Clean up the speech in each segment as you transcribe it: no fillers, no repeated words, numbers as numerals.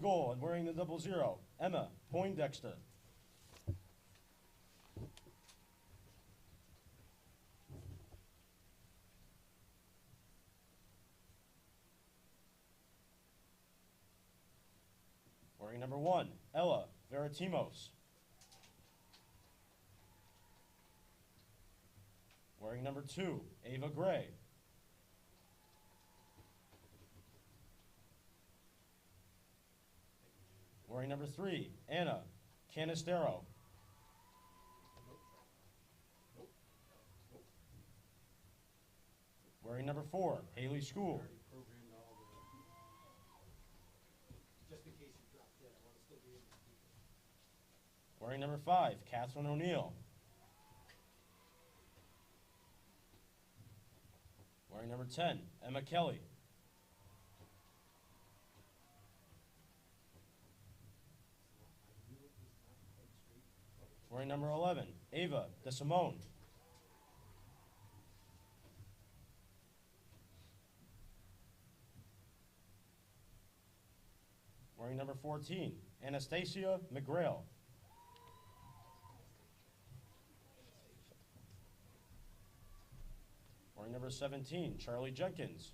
goal and wearing the 00, Emma Poindexter. Wearing number 1, Ella Veritimos. Wearing number 2, Ava Gray. Wearing number 3, Anna Canistero. Wearing number 4, Haley School. Wearing number 5, Catherine O'Neill. Wearing number 10, Emma Kelly. Wearing number 11, Ava DeSimone. Wearing number 14, Anastasia McGrail. Wearing number 17, Charlie Jenkins.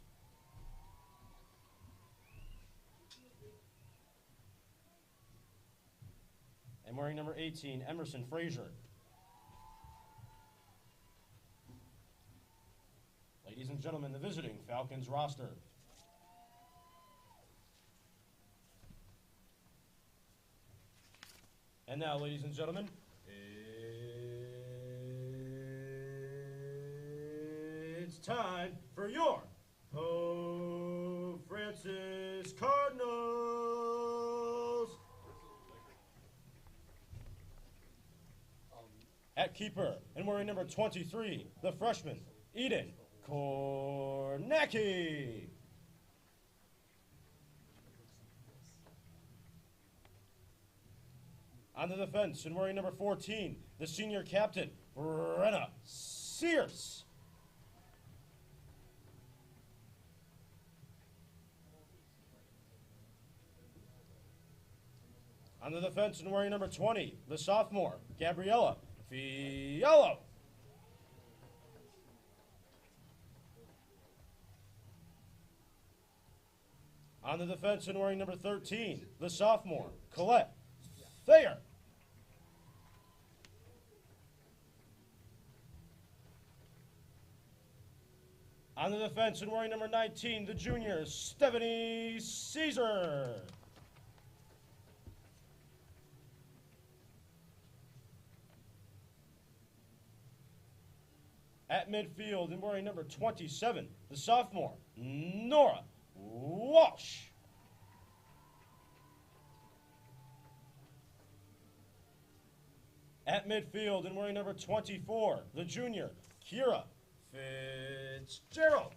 And wearing number 18, Emerson Frazier. Ladies and gentlemen, the visiting Falcons roster. And now, ladies and gentlemen, it's time for your Pope Francis Cardinals. At keeper, and wearing number 23, the freshman, Eden Kornacki. On the defense, and wearing number 14, the senior captain, Brenna Sears. On the defense, and wearing number 20, the sophomore, Gabriella Fiallo. On the defense, and wearing number 13, the sophomore, Colette Thayer. On the defense, and wearing number 19, the junior, Stephanie Caesar. At midfield, and wearing number 27, the sophomore, Nora Walsh. At midfield, and wearing number 24, the junior, Kira Fitzgerald.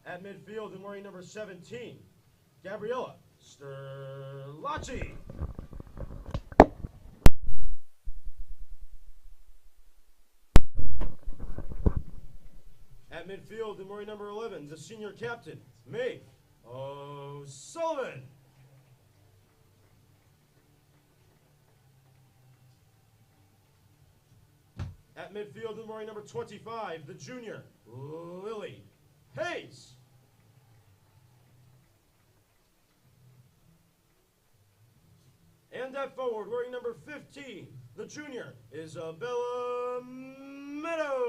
At midfield, and wearing number 17, Gabriella Sterlacci. At midfield, and wearing number 11, the senior captain, Maeve O'Sullivan. At midfield, and wearing number 25, the junior, Lily Hayes. And at forward, wearing number 15, the junior, Isabella Meadows.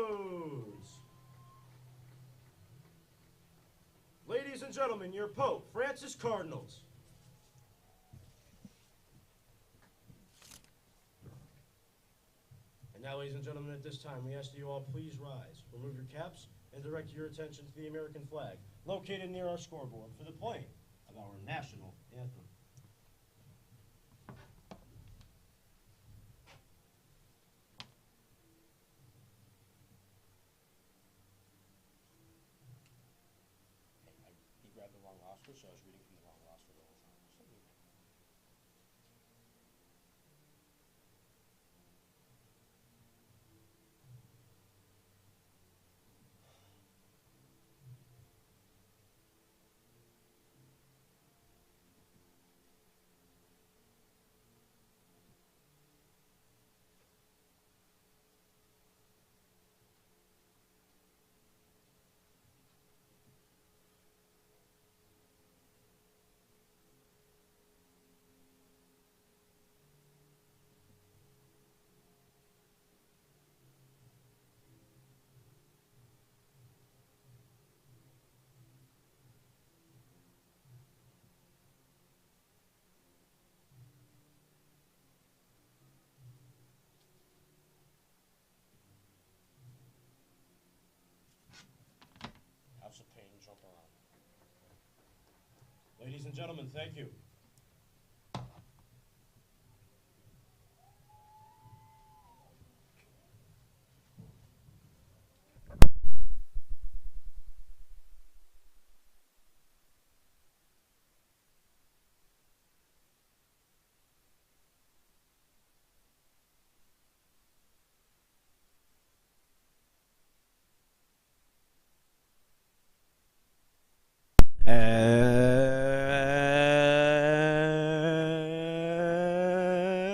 Ladies and gentlemen, your Pope Francis Cardinals. And now, ladies and gentlemen, at this time, we ask that you all please rise, remove your caps, and direct your attention to the American flag, located near our scoreboard, for the playing of our national anthem. Grabbed the wrong roster, so I was reading from the wrong roster the whole time. Ladies and gentlemen, thank you.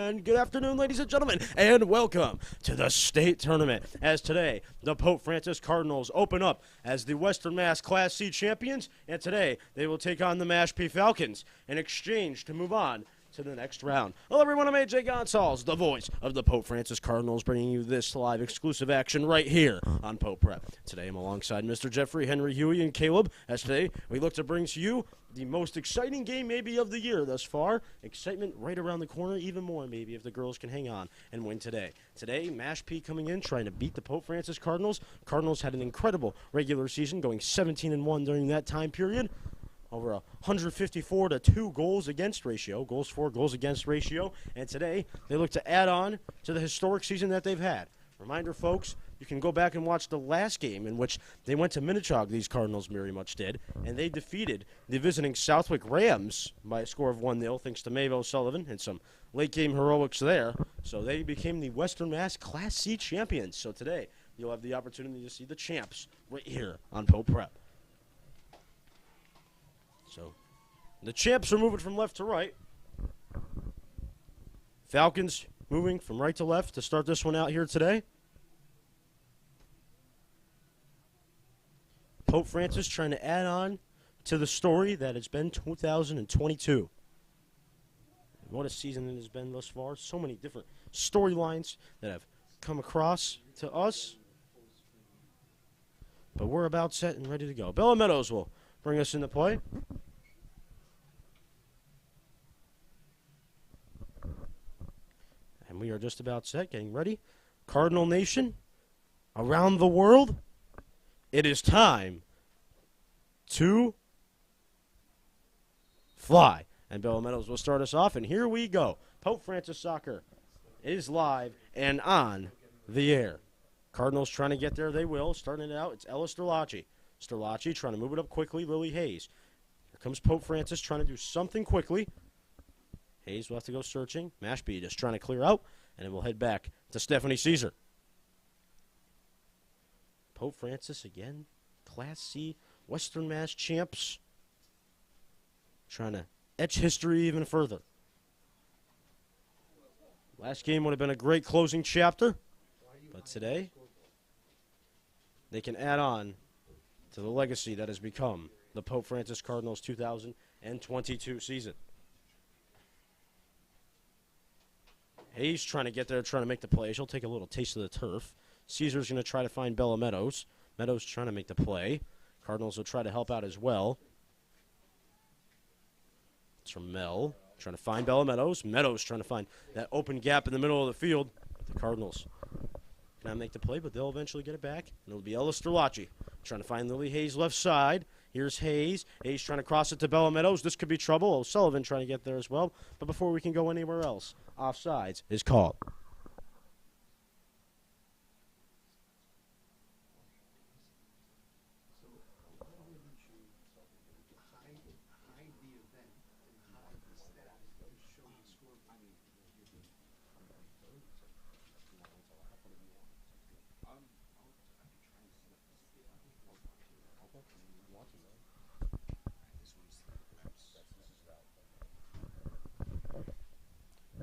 And good afternoon, ladies and gentlemen, and welcome to the state tournament. As today, the Pope Francis Cardinals open up as the Western Mass Class C champions, and today they will take on the Mashpee Falcons in exchange to move on to the next round. Hello, everyone. I'm AJ Gonsalves, the voice of the Pope Francis Cardinals, bringing you this live exclusive action right here on Pope Prep. Today, I'm alongside Mr. Jeffrey, Henry, Huey, and Caleb, as today we look to bring to you the most exciting game maybe of the year thus far. Excitement right around the corner, even more maybe if the girls can hang on and win today. Today, Mashpee coming in trying to beat the Pope Francis Cardinals. Cardinals had an incredible regular season, going 17-1 during that time period. Over a 154-2 goals against ratio, goals for, goals against ratio. And today, they look to add on to the historic season that they've had. Reminder, folks, you can go back and watch the last game in which they went to Minnetonka, these Cardinals very much did, and they defeated the visiting Southwick Rams by a score of 1-0, thanks to Maeve O'Sullivan and some late-game heroics there. So they became the Western Mass Class C champions. So today, you'll have the opportunity to see the champs right here on Pope Prep. So, the champs are moving from left to right. Falcons moving from right to left to start this one out here today. Pope Francis trying to add on to the story that it's been 2022. What a season it has been thus far. So many different storylines that have come across to us. But we're about set and ready to go. Bella Meadows will bring us into play. And we are just about set, getting ready. Cardinal Nation, around the world, it is time to fly. And Bella Meadows will start us off, and here we go. Pope Francis Soccer is live and on the air. Cardinals trying to get there, they will. Starting it out, it's Ella Sterlacci. Sterlacci trying to move it up quickly, Lily Hayes. Here comes Pope Francis trying to do something quickly. Hayes will have to go searching. Mashpee just trying to clear out, and it will head back to Stephanie Caesar. Pope Francis again, Class C, Western Mass champs. Trying to etch history even further. Last game would have been a great closing chapter, but today they can add on to the legacy that has become the Pope Francis Cardinals 2022 season. Hayes trying to get there, trying to make the play. She'll take a little taste of the turf. Caesar's going to try to find Bella Meadows. Meadows trying to make the play. Cardinals will try to help out as well. It's from Mel. Trying to find Bella Meadows. Meadows trying to find that open gap in the middle of the field. The Cardinals cannot make the play, but they'll eventually get it back. And it'll be Ella Sterlacci trying to find Lily Hayes left side. Here's Hayes. Hayes trying to cross it to Bella Meadows. This could be trouble. O'Sullivan trying to get there as well. But before we can go anywhere else, offsides is called.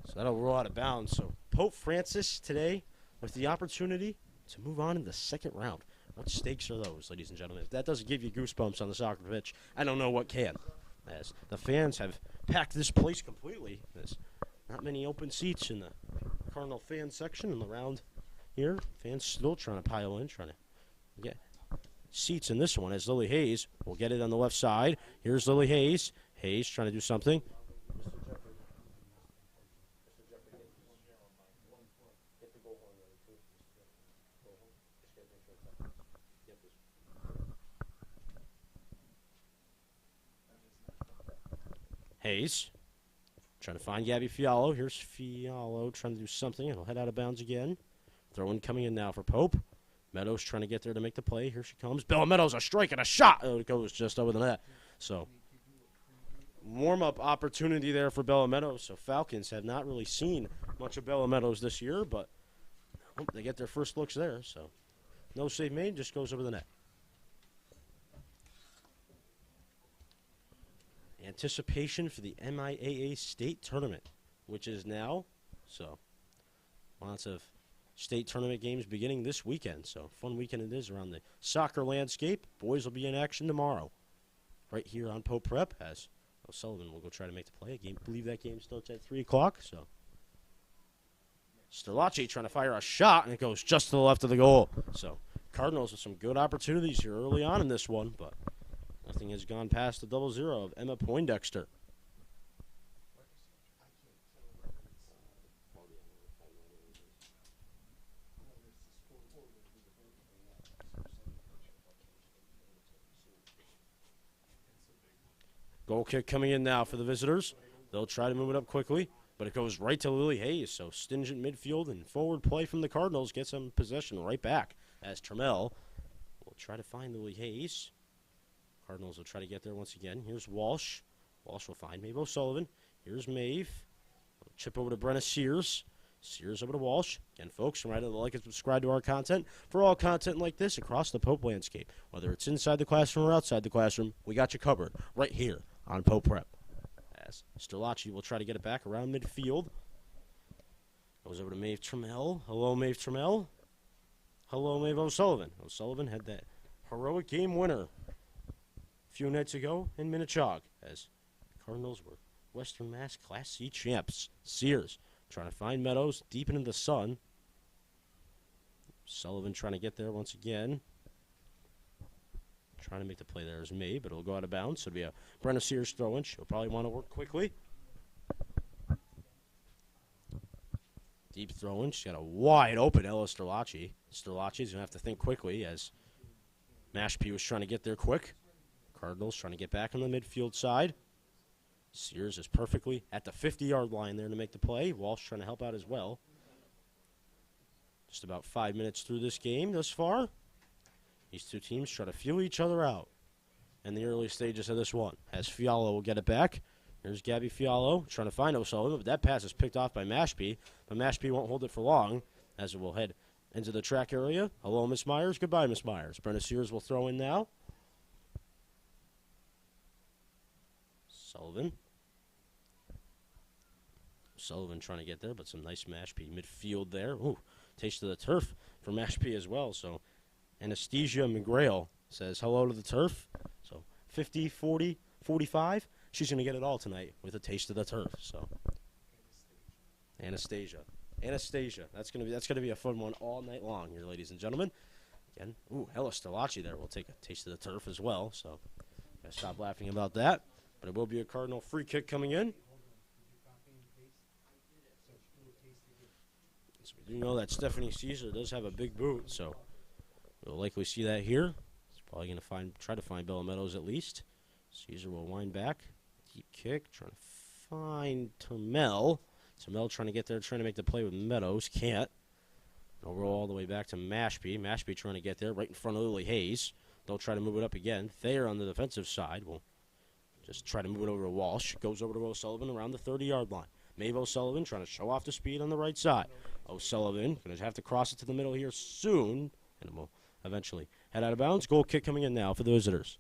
So that'll roll out of bounds. So Pope Francis today with the opportunity to move on in the second round. What stakes are those, ladies and gentlemen? If that doesn't give you goosebumps on the soccer pitch, I don't know what can. As the fans have packed this place completely. There's not many open seats in the Cardinal fan section in the round here. Fans still trying to pile in, trying to get seats in this one as Lily Hayes will get it on the left side. Here's Lily Hayes. Hayes trying to do something. Hayes trying to find Gabby Fiallo. Here's Fiallo trying to do something. It'll head out of bounds again. Throw-in coming in now for Pope. Meadows trying to get there to make the play. Here she comes. Bella Meadows, a strike and a shot. Oh, it goes just over the net. So, warm-up opportunity there for Bella Meadows. So, Falcons have not really seen much of Bella Meadows this year, but they get their first looks there. So, no save made, just goes over the net. Anticipation for the MIAA state tournament, which is now. So, lots of state tournament games beginning this weekend. So, fun weekend it is around the soccer landscape. Boys will be in action tomorrow, right here on Pope Prep, as O'Sullivan will go try to make the play. I believe that game starts at 3 o'clock. So, Sterlacci trying to fire a shot, and it goes just to the left of the goal. So, Cardinals with some good opportunities here early on in this one, but nothing has gone past the 0-0 of Emma Poindexter. Goal kick coming in now for the visitors. They'll try to move it up quickly, but it goes right to Lily Hayes. So stingent midfield and forward play from the Cardinals gets them possession right back as Trammell will try to find Lily Hayes. Cardinals will try to get there once again. Here's Walsh. Walsh will find Maeve O'Sullivan. Here's Maeve. Chip over to Brenna Sears. Sears over to Walsh. Again, folks, remember to like and subscribe to our content. For all content like this across the Pope landscape, whether it's inside the classroom or outside the classroom, we got you covered right here on Pope Prep. As Sterlacci will try to get it back around midfield. Goes over to Maeve Trammell. Hello, Maeve Trammell. Hello, Maeve O'Sullivan. O'Sullivan had that heroic game winner a few nights ago in Minnechaug, as Cardinals were Western Mass Class C champs. Sears trying to find Meadows deep into the sun. Sullivan trying to get there once again. Trying to make the play there is May, but it'll go out of bounds. So it'll be a Brenna Sears throw-in. She'll probably want to work quickly. Deep throw-in. She's got a wide open Ella Sterlacci. Sterlacci's going to have to think quickly as Mashpee was trying to get there quick. Cardinals trying to get back on the midfield side. Sears is perfectly at the 50-yard line there to make the play. Walsh trying to help out as well. Just about 5 minutes through this game thus far. These two teams try to feel each other out in the early stages of this one. As Fiallo will get it back. Here's Gabby Fiallo trying to find O'Sullivan, but that pass is picked off by Mashpee. But Mashpee won't hold it for long as it will head into the track area. Hello, Miss Myers. Goodbye, Miss Myers. Brenna Sears will throw in now. Sullivan trying to get there, but some nice Mashpee midfield there. Ooh, taste of the turf for Mashpee as well. So Anastasia McGrail says hello to the turf. So 50, 40, 45. She's going to get it all tonight with a taste of the turf. So Anastasia. That's going to be a fun one all night long here, ladies and gentlemen. Again, ooh, Ella Sterlacci there will take a taste of the turf as well. So gotta stop laughing about that. But it will be a Cardinal free kick coming in. So we do know that Stephanie Caesar does have a big boot, so we'll likely see that here. He's probably going to try to find Bella Meadows at least. Caesar will wind back. Deep kick, trying to find Trammell. Trammell trying to get there, trying to make the play with Meadows. Can't. They'll roll all the way back to Mashpee. Mashpee trying to get there right in front of Lily Hayes. They'll try to move it up again. Thayer on the defensive side will just try to move it over to Walsh. Goes over to O'Sullivan around the 30-yard line. Maeve O'Sullivan trying to show off the speed on the right side. O'Sullivan going to have to cross it to the middle here soon, and it will eventually head out of bounds. Goal kick coming in now for the visitors.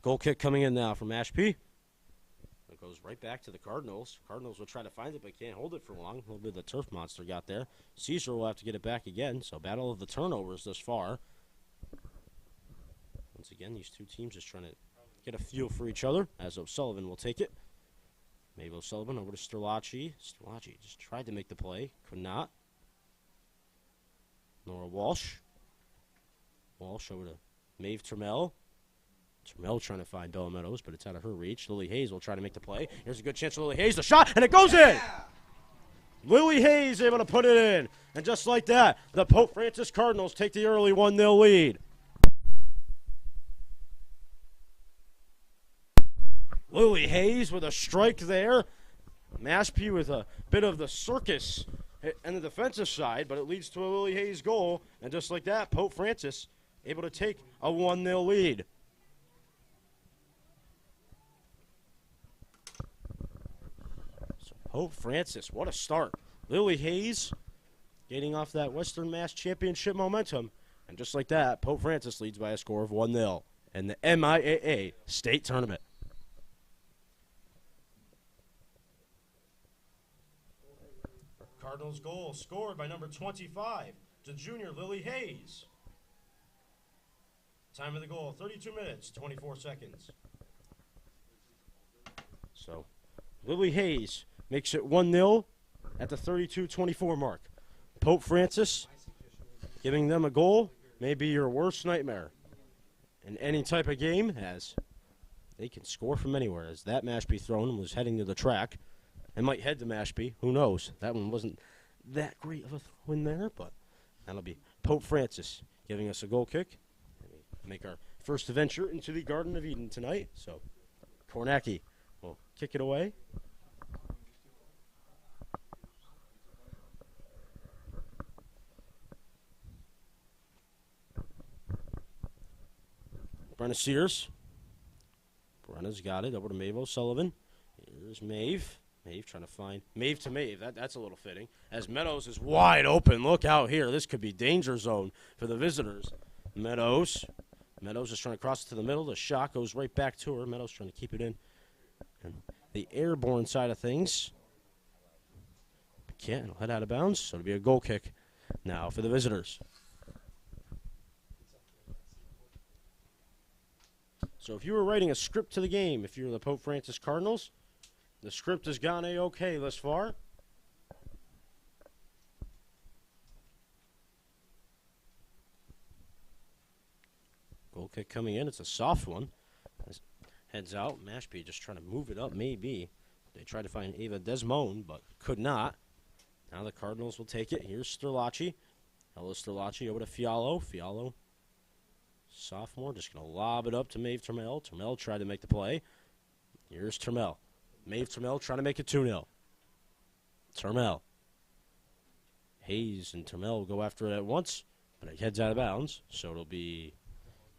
Goal kick coming in now from Mashpee. It goes right back to the Cardinals. Cardinals will try to find it, but can't hold it for long. A little bit of the turf monster got there. Caesar will have to get it back again. So battle of the turnovers thus far. Once again, these two teams just trying to get a feel for each other as O'Sullivan will take it. Maeve O'Sullivan over to Sterlacci. Sterlacci just tried to make the play. Could not. Nora Walsh. Walsh over to Maeve Trammell. Termel trying to find Bella Meadows, but it's out of her reach. Lily Hayes will try to make the play. Here's a good chance for Lily Hayes. The shot, and it goes in! Lily Hayes able to put it in. And just like that, the Pope Francis Cardinals take the early 1-0 lead. Lily Hayes with a strike there. Mashpee with a bit of the circus on the defensive side, but it leads to a Lily Hayes goal. And just like that, Pope Francis able to take a 1-0 lead. So Pope Francis, what a start. Lily Hayes getting off that Western Mass Championship momentum. And just like that, Pope Francis leads by a score of 1-0 in the MIAA State Tournament. Cardinals goal scored by number 25, the junior Lily Hayes. Time of the goal, 32 minutes, 24 seconds. So, Lily Hayes makes it 1-0 at the 32-24 mark. Pope Francis giving them a goal may be your worst nightmare in any type of game, as they can score from anywhere. As that Mashpee thrown was heading to the track. It might head to Mashpee. Who knows? That one wasn't that great of a throw in there, but that'll be Pope Francis giving us a goal kick. Make our first venture into the Garden of Eden tonight. So, Kornacki will kick it away. Brenna Sears. Brenna's got it. Over to Maeve O'Sullivan. Here's Maeve. Maeve trying to find Maeve to Maeve. That's a little fitting. As Meadows is wide open. Look out here. This could be danger zone for the visitors. Meadows is trying to cross it to the middle. The shot goes right back to her. Meadows trying to keep it in. And the airborne side of things. Can't head out of bounds. So it'll be a goal kick now for the visitors. So if you were writing a script to the game, if you're the Pope Francis Cardinals, the script has gone A-OK thus far. Goal kick coming in. It's a soft one. Heads out. Mashpee just trying to move it up, maybe. They tried to find Ava Desmond, but could not. Now the Cardinals will take it. Here's Sterlacci. Hello, Sterlacci over to Fialo. Fialo, sophomore, just going to lob it up to Maeve Termel. Termel tried to make the play. Here's Termel. Maeve Termel trying to make it 2-0. Termel. Hayes and Termel go after it at once, but it heads out of bounds, so it'll be,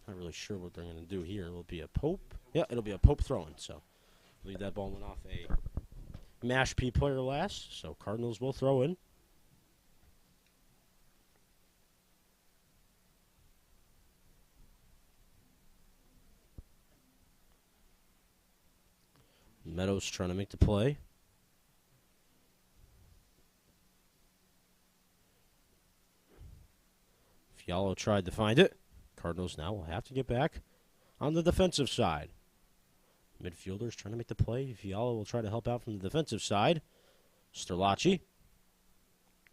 not really sure what they're going to do here. It'll be a Pope. Yeah, it'll be a Pope throwing, so I believe that ball went off a Mashpee player last, so Cardinals will throw in. Meadows trying to make the play. Fialo tried to find it. Cardinals now will have to get back on the defensive side. Midfielders trying to make the play. Fialo will try to help out from the defensive side. Sterlacci.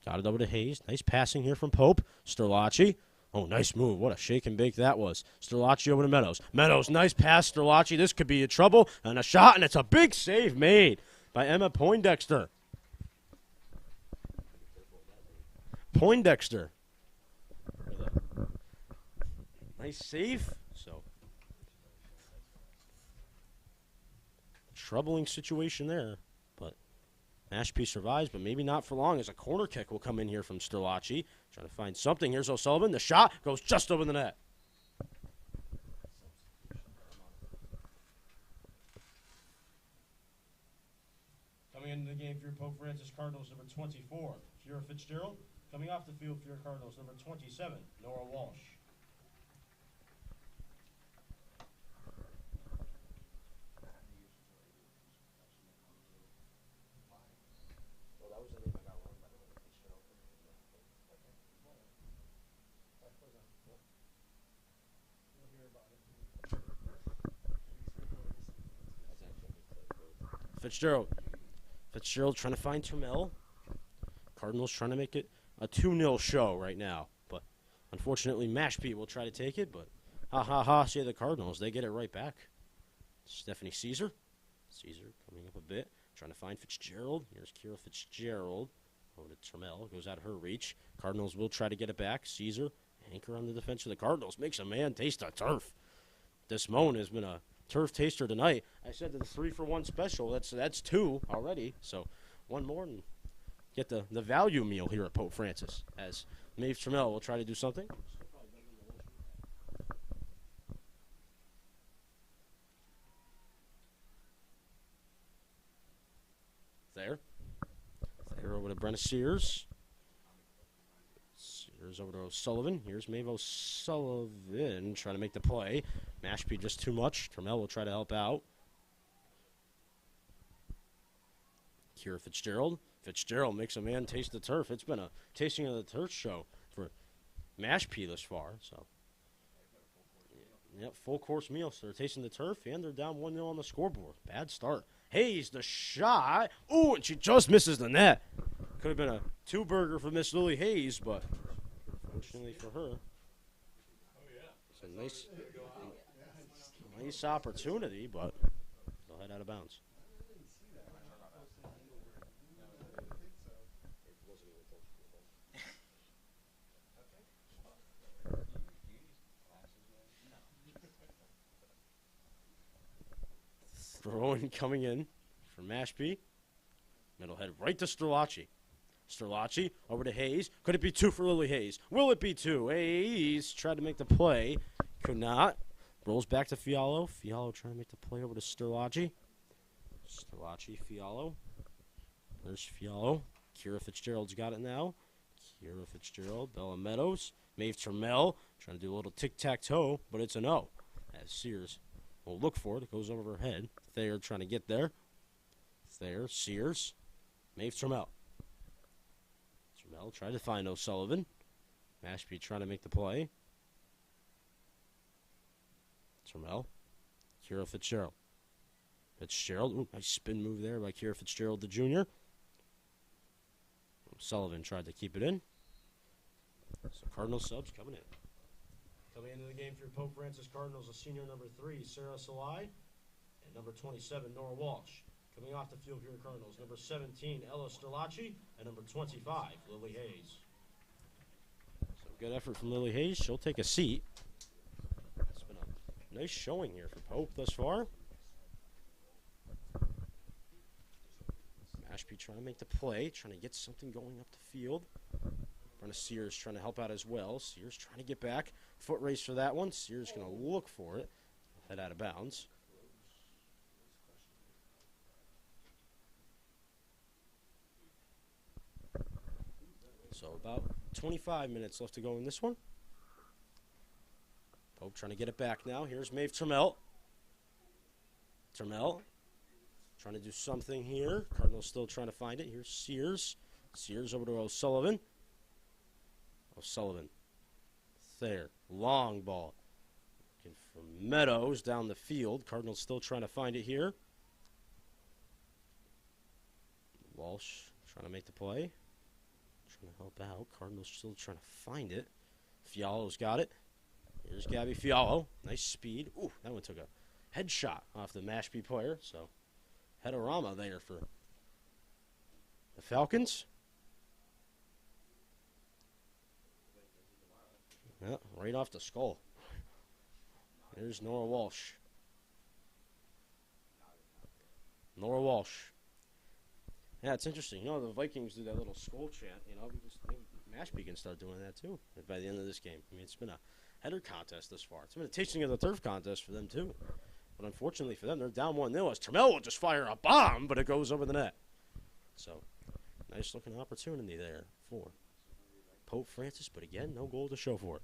Got it over to Hayes. Nice passing here from Pope. Sterlacci. Oh, nice move. What a shake and bake that was. Sterlacci over to Meadows. Meadows, nice pass, Sterlacci. This could be in trouble. And a shot, and it's a big save made by Emma Poindexter. Poindexter. Nice save. So, troubling situation there. But Mashpee survives, but maybe not for long, as a corner kick will come in here from Sterlacci. Trying to find something. Here's O'Sullivan. The shot goes just over the net. Coming into the game for your Pope Francis Cardinals, number 24, Kira Fitzgerald. Coming off the field for your Cardinals, number 27, Nora Walsh. Fitzgerald trying to find Termel. Cardinals trying to make it a 2-0 show right now. But unfortunately, Mashpee will try to take it. But Ha ha ha, say the Cardinals. They get it right back. Stephanie Caesar. Caesar coming up a bit. Trying to find Fitzgerald. Here's Kira Fitzgerald. Over to Trammell. Goes out of her reach. Cardinals will try to get it back. Caesar. Anchor on the defense for the Cardinals. Makes a man taste the turf. Desmone has been a turf taster tonight. I said the 3-for-1 special. That's 2 already. So one more and get the value meal here at Pope Francis. As Maeve Trammell will try to do something. There over to Brenna Sears. Sears over to O'Sullivan. Here's Maeve O'Sullivan trying to make the play. Mashpee just too much. Trammell will try to help out. Kira Fitzgerald. Fitzgerald makes a man taste the turf. It's been a tasting of the turf show for Mashpee this far. So, yep, full course meal. So they're tasting the turf, and they're down 1-0 on the scoreboard. Bad start. Hayes, the shot. Ooh, and she just misses the net. Could have been a 2-burger for Miss Lily Hayes, but fortunately for her, it's a nice opportunity, but they'll head out of bounds. Throw-in coming in for Mashpee. Middle head right to Sterlacci. Sterlacci over to Hayes. Could it be 2 for Lily Hayes? Will it be 2? Hayes tried to make the play. Could not. Rolls back to Fialo. Fialo trying to make the play over to Sterlacci. Sterlacci, Fialo. There's Fialo. Kira Fitzgerald's got it now. Kira Fitzgerald. Bella Meadows. Maeve Trammell trying to do a little tic-tac-toe, but it's a no. As Sears will look for it. It goes over her head. Thayer trying to get there. Thayer, Sears, Maeve Trammell. Trammell tried to find O'Sullivan. Mashpee trying to make the play. Trammell. Kira Fitzgerald. Fitzgerald. Ooh, nice spin move there by Kira Fitzgerald, the junior. O'Sullivan tried to keep it in. So Cardinal subs coming in. Coming into the game for Pope Francis Cardinals, a senior number 3, Sarah Salai, and number 27, Nora Walsh. Coming off the field here at Cardinals, number 17, Ella Sterlacci, and number 25, Lily Hayes. So good effort from Lily Hayes. She'll take a seat. It's been a nice showing here for Pope thus far. Mashpee trying to make the play, trying to get something going up the field. Brenna Sears trying to help out as well. Sears trying to get back. Foot race for that one. Sears going to look for it. Head out of bounds. So about 25 minutes left to go in this one. Pope trying to get it back now. Here's Maeve Trammell. Trammell trying to do something here. Cardinals still trying to find it. Here's Sears. Sears over to O'Sullivan. O'Sullivan. There. Long ball. Looking for Meadows down the field. Cardinals still trying to find it here. Walsh trying to make the play. Trying to help out. Cardinals still trying to find it. Fialo's got it. Here's Gabby Fialo. Nice speed. Ooh, that one took a headshot off the Mashpee player. So, headorama there for the Falcons. Yeah, right off the skull. There's Nora Walsh. Nora Walsh. Yeah, it's interesting. You know, the Vikings do that little skull chant. You know, Mashpee can start doing that too by the end of this game. I mean, it's been a header contest this far. It's been a tasting of the turf contest for them too. But unfortunately for them, they're down 1-0 as Trammell will just fire a bomb, but it goes over the net. So, nice looking opportunity there for Pope Francis, but again, no goal to show for it.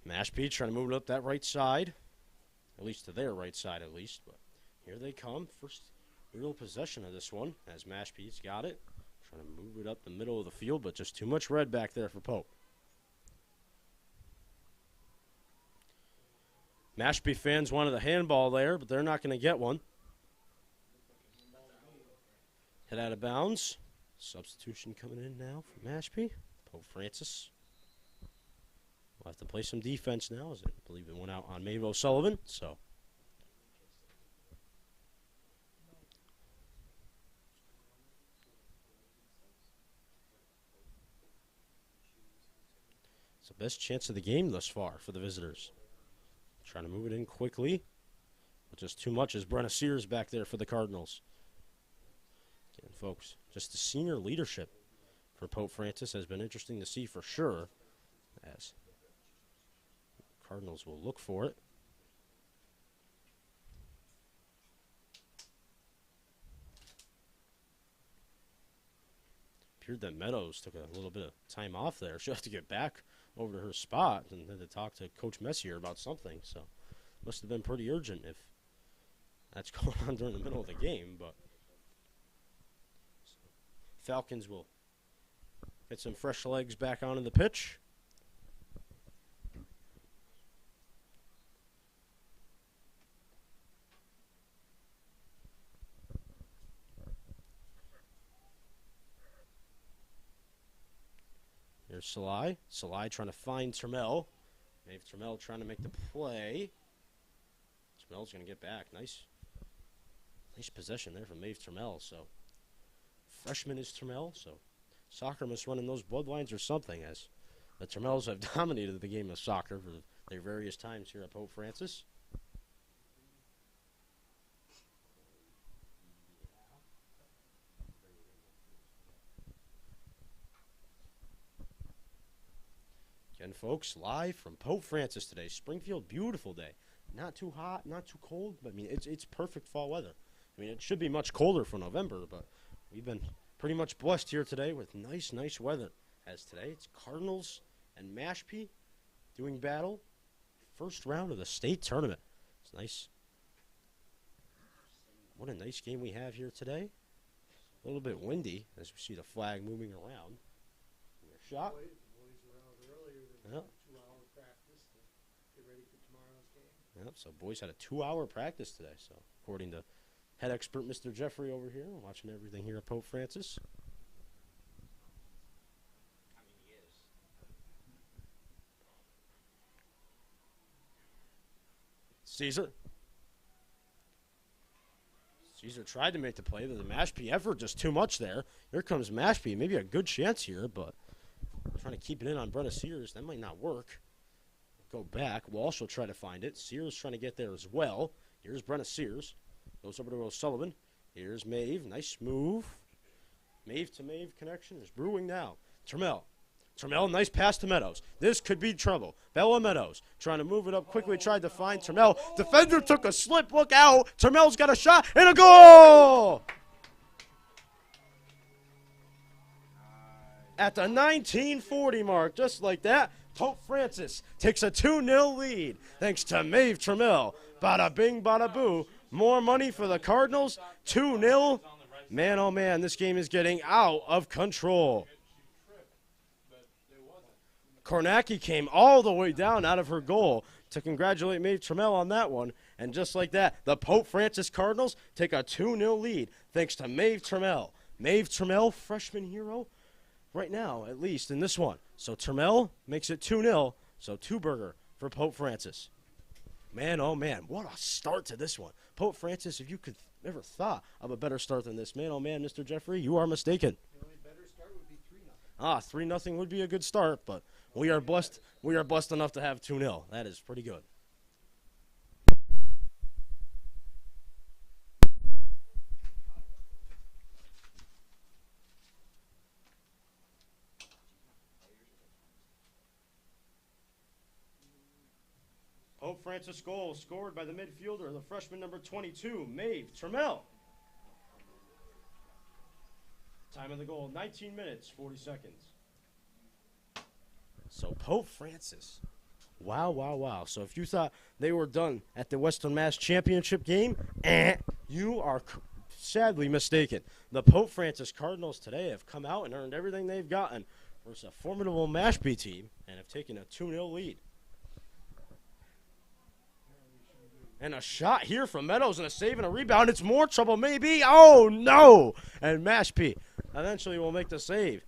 Mashpee trying to move it up that right side, at least to their right side at least, but here they come. First real possession of this one as Mashpee's got it. Trying to move it up the middle of the field, but just too much red back there for Pope. Mashpee fans wanted a handball there, but they're not going to get one. Hit out of bounds. Substitution coming in now for Mashpee. Pope Francis. We'll have to play some defense now, as I believe it went out on Maeve O'Sullivan. So it's the best chance of the game thus far for the visitors. Trying to move it in quickly, but just too much as Brenna Sears back there for the Cardinals. Again, folks, just the senior leadership for Pope Francis has been interesting to see for sure, as Cardinals will look for it. Appeared that Meadows took a little bit of time off there. She'll have to get back over to her spot and then to talk to Coach Messier about something. So must have been pretty urgent if that's going on during the middle of the game. But Falcons will get some fresh legs back onto the pitch. Here's Salai. Salai trying to find Trammell. Maeve Trammell trying to make the play. Trammell's going to get back. Nice possession there from Maeve Trammell. So, freshman is Trammell. So, soccer must run in those bloodlines or something, as the Trammells have dominated the game of soccer for their various times here at Pope Francis. Again, folks, live from Pope Francis today. Springfield, beautiful day. Not too hot, not too cold, but I mean, it's perfect fall weather. I mean, it should be much colder for November, but we've been pretty much blessed here today with nice weather. As today, it's Cardinals and Mashpee doing battle. First round of the state tournament. It's nice. What a nice game we have here today. A little bit windy as we see the flag moving around. Shot. Yep. 2-hour practice to get ready for tomorrow's game. Yep, so boys had a 2-hour practice today. So according to head expert Mr. Jeffrey over here, watching everything here at Pope Francis. I mean, he is. Caesar tried to make the play, but the Mashpee effort just too much there. Here comes Mashpee. Maybe a good chance here, but trying to keep it in on Brenna Sears. That might not work. Go back. Walsh will try to find it. Sears trying to get there as well. Here's Brenna Sears. Goes over to O'Sullivan. Here's Maeve. Nice move. Maeve to Maeve connection is brewing now. Trammell, nice pass to Meadows. This could be trouble. Bella Meadows trying to move it up quickly. Tried to find Trammell. Defender took a slip. Look out. Trammell's got a shot and a goal! At the 1940 mark, just like that, Pope Francis takes a 2-0 lead thanks to Maeve Trammell. Bada bing, bada boo. More money for the Cardinals. 2-0. Man, oh man, this game is getting out of control. Kornacki came all the way down out of her goal to congratulate Maeve Trammell on that one. And just like that, the Pope Francis Cardinals take a 2-0 lead thanks to Maeve Trammell. Maeve Trammell, freshman hero. Right now, at least, in this one. So Trammell makes it 2-0. So two-burger for Pope Francis. Man, oh man, what a start to this one. Pope Francis, if you could ever thought of a better start than this, man, oh man, Mr. Jeffrey, you are mistaken. The only better start would be 3-0. 3-0 would be a good start, but we are blessed enough to have 2-0. That is pretty good. Pope Francis goal scored by the midfielder, the freshman number 22, Maeve Trammell. Time of the goal, 19 minutes, 40 seconds. So Pope Francis, wow. So if you thought they were done at the Western Mass Championship game, you are sadly mistaken. The Pope Francis Cardinals today have come out and earned everything they've gotten versus a formidable Mashpee team and have taken a 2-0 lead. And a shot here from Meadows and a save and a rebound. It's more trouble, maybe. Oh, no. And Mashpee eventually will make the save.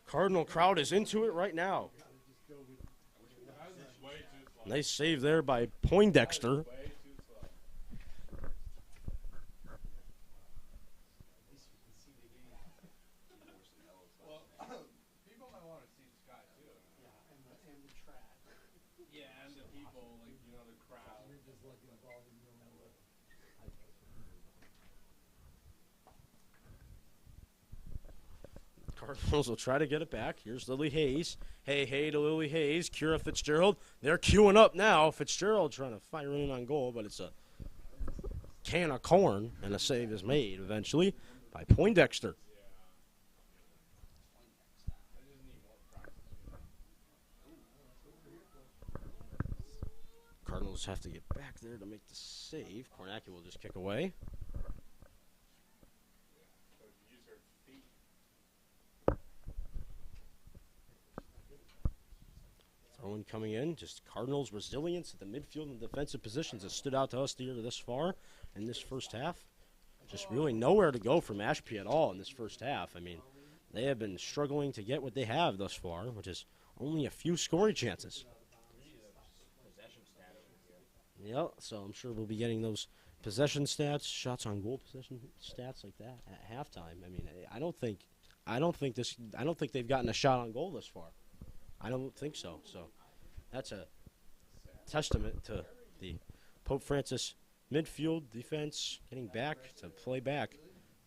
Cardinal crowd is into it right now. Nice save there by Poindexter. Cardinals will try to get it back. Here's Lily Hayes. Hey to Lily Hayes. Kira Fitzgerald. They're queuing up now. Fitzgerald trying to fire in on goal, but it's a can of corn, and a save is made eventually by Poindexter. Cardinals have to get back there to make the save. Kornacki will just kick away. Throw-in coming in. Just Cardinals' resilience at the midfield and defensive positions has stood out to us here this far in this first half. Just really nowhere to go for Mashpee at all in this first half. I mean, they have been struggling to get what they have thus far, which is only a few scoring chances. Yep, so I'm sure we'll be getting those possession stats, shots on goal possession stats like that at halftime. I mean, I don't think they've gotten a shot on goal this far. I don't think so. So that's a testament to the Pope Francis midfield defense getting back to play back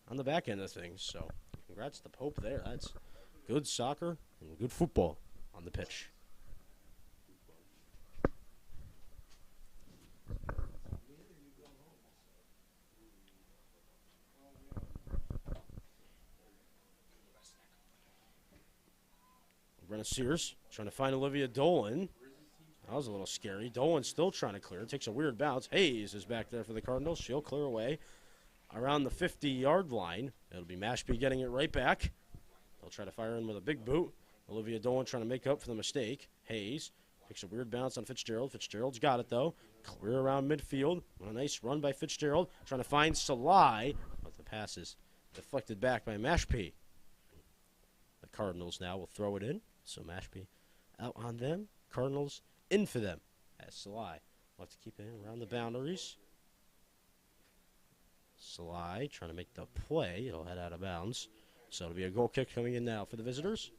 on the back end of things. So congrats to Pope there. That's good soccer and good football on the pitch. Brenna Sears trying to find Olivia Dolan. That was a little scary. Dolan's still trying to clear. Takes a weird bounce. Hayes is back there for the Cardinals. She'll clear away around the 50-yard line. It'll be Mashpee getting it right back. They'll try to fire in with a big boot. Olivia Dolan trying to make up for the mistake. Hayes takes a weird bounce on Fitzgerald. Fitzgerald's got it, though. Clear around midfield. A nice run by Fitzgerald. Trying to find Salai. But the pass is deflected back by Mashpee. The Cardinals now will throw it in. So Mashpee out on them. Cardinals in for them. As Salai will have to keep it in around the boundaries. Salai trying to make the play. It'll head out of bounds. So it'll be a goal kick coming in now for the visitors.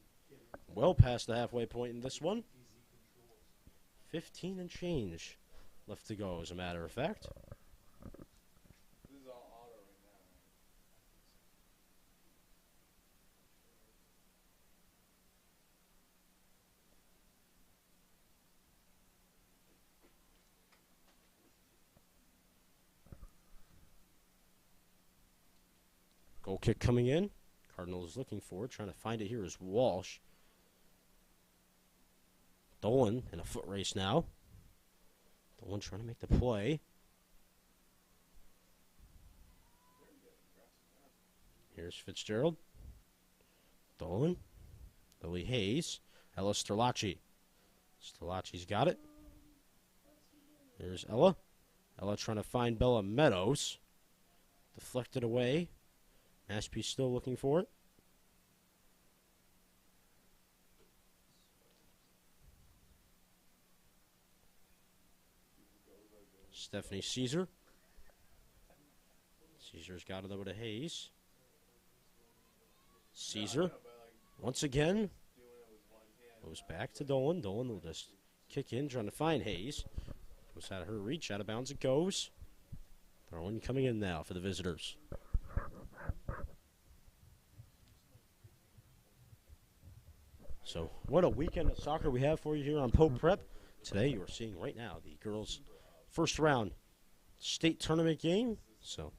Well past the halfway point in this one. 15 and change left to go, as a matter of fact. Goal kick coming in. Cardinals looking for it. Trying to find it here is Walsh. Dolan in a foot race now. Dolan trying to make the play. Here's Fitzgerald. Dolan. Lily Hayes. Ella Sterlacci. Sterlacci's got it. Here's Ella. Ella trying to find Bella Meadows. Deflected away. Mashpee still looking for it. Stephanie Caesar. Caesar's got it over to Hayes. Caesar, once again, goes back to Dolan. Dolan will just kick in, trying to find Hayes. Goes out of her reach, out of bounds it goes. Throw-in coming in now for the visitors. So what a weekend of soccer we have for you here on Pope Prep. Today you are seeing right now the girls' first round state tournament game. So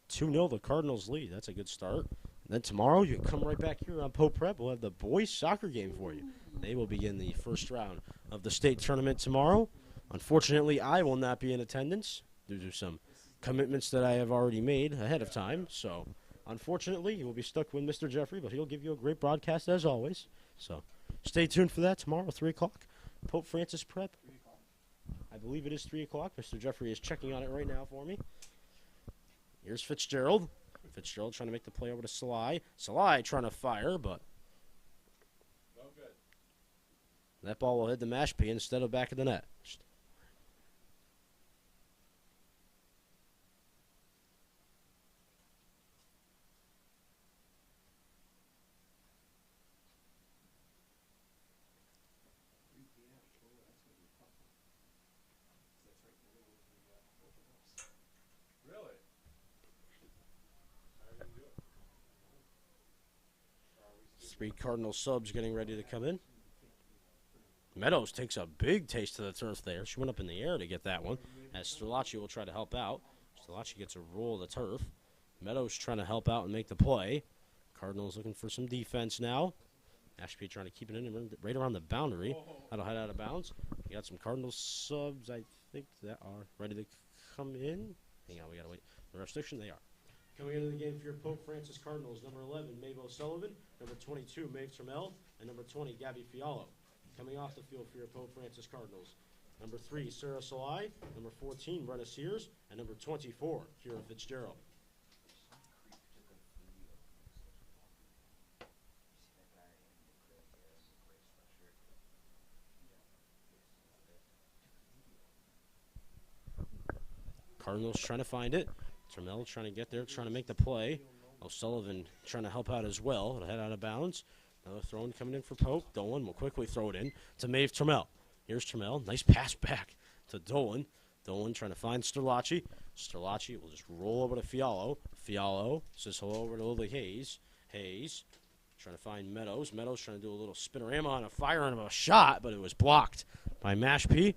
2-0 the Cardinals lead. That's a good start. And then tomorrow you come right back here on Pope Prep. We'll have the boys' soccer game for you. They will begin the first round of the state tournament tomorrow. Unfortunately, I will not be in attendance due to some commitments that I have already made ahead of time. So, unfortunately, you will be stuck with Mr. Jeffrey, but he'll give you a great broadcast as always. So, stay tuned for that tomorrow, 3 o'clock. Pope Francis Prep. I believe it is 3 o'clock. Mr. Jeffrey is checking on it right now for me. Here's Fitzgerald. Fitzgerald trying to make the play over to Salai. Salai trying to fire, but that ball will hit the Mashpee instead of back of the net. Three Cardinal subs getting ready to come in. Meadows takes a big taste to the turf there. She went up in the air to get that one, as Strelacci will try to help out. Strelacci gets a roll of the turf. Meadows trying to help out and make the play. Cardinals looking for some defense now. Mashpee trying to keep it in right around the boundary. That'll head out of bounds. We got some Cardinal subs, I think, that are ready to come in. Hang on, we got to wait. The restriction, they are. Coming into the game for your Pope Francis Cardinals, number 11, Maeve O'Sullivan, number 22, Maeve Trammell, and number 20, Gabby Fiallo. Coming off the field for your Pope Francis Cardinals, number 3, Sarah Salai, number 14, Brenna Sears, and number 24, Kira Fitzgerald. Cardinals trying to find it. Trammell trying to get there, trying to make the play. O'Sullivan trying to help out as well. It'll head out of bounds. Another throw-in coming in for Pope. Dolan will quickly throw it in to Maeve Trammell. Here's Trammell. Nice pass back to Dolan. Dolan trying to find Strelacci. Strelacci will just roll over to Fiallo. Fiallo says hello over to Lily Hayes. Hayes trying to find Meadows. Meadows trying to do a little spinorama on a fire on a shot, but it was blocked by Mashpee.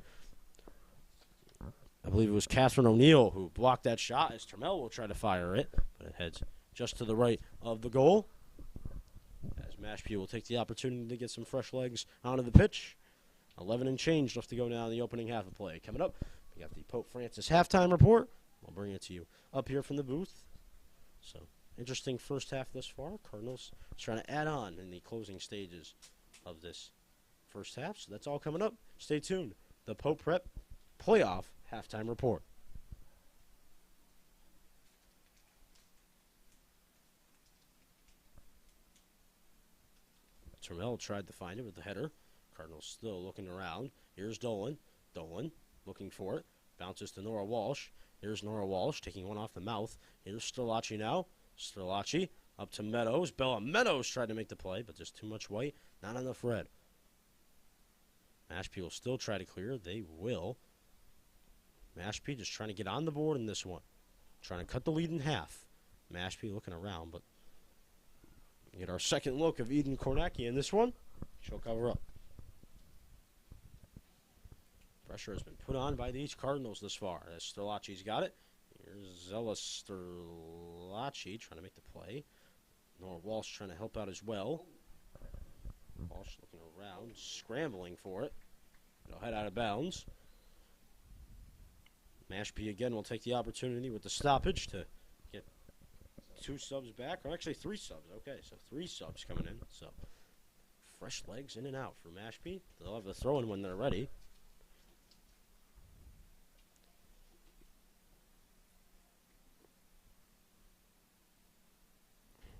I believe it was Catherine O'Neill who blocked that shot as Trammell will try to fire it, but it heads just to the right of the goal. As Mashpee will take the opportunity to get some fresh legs onto the pitch. 11 and change left to go now in the opening half of play. Coming up, we got the Pope Francis halftime report. I'll bring it to you up here from the booth. So, interesting first half thus far. Cardinals trying to add on in the closing stages of this first half. So that's all coming up. Stay tuned. The Pope Prep playoff halftime report. Trammell tried to find it with the header. Cardinals still looking around. Here's Dolan. Dolan looking for it. Bounces to Nora Walsh. Here's Nora Walsh taking one off the mouth. Here's Strelacci now. Strelacci up to Meadows. Bella Meadows tried to make the play, but just too much white. Not enough red. Mashpee will still try to clear. They will. Mashpee just trying to get on the board in this one. Trying to cut the lead in half. Mashpee looking around, but we get our second look of Eden Kornacki in this one. She'll cover up. Pressure has been put on by these Cardinals this far. As Strelacci's got it. Here's Zella Strelacci trying to make the play. Nora Walsh trying to help out as well. Walsh looking around, scrambling for it. It'll head out of bounds. Mashpee again will take the opportunity with the stoppage to get 2 subs back, or actually 3 subs. Okay, so 3 subs coming in. So fresh legs in and out for Mashpee. They'll have the throw-in when they're ready.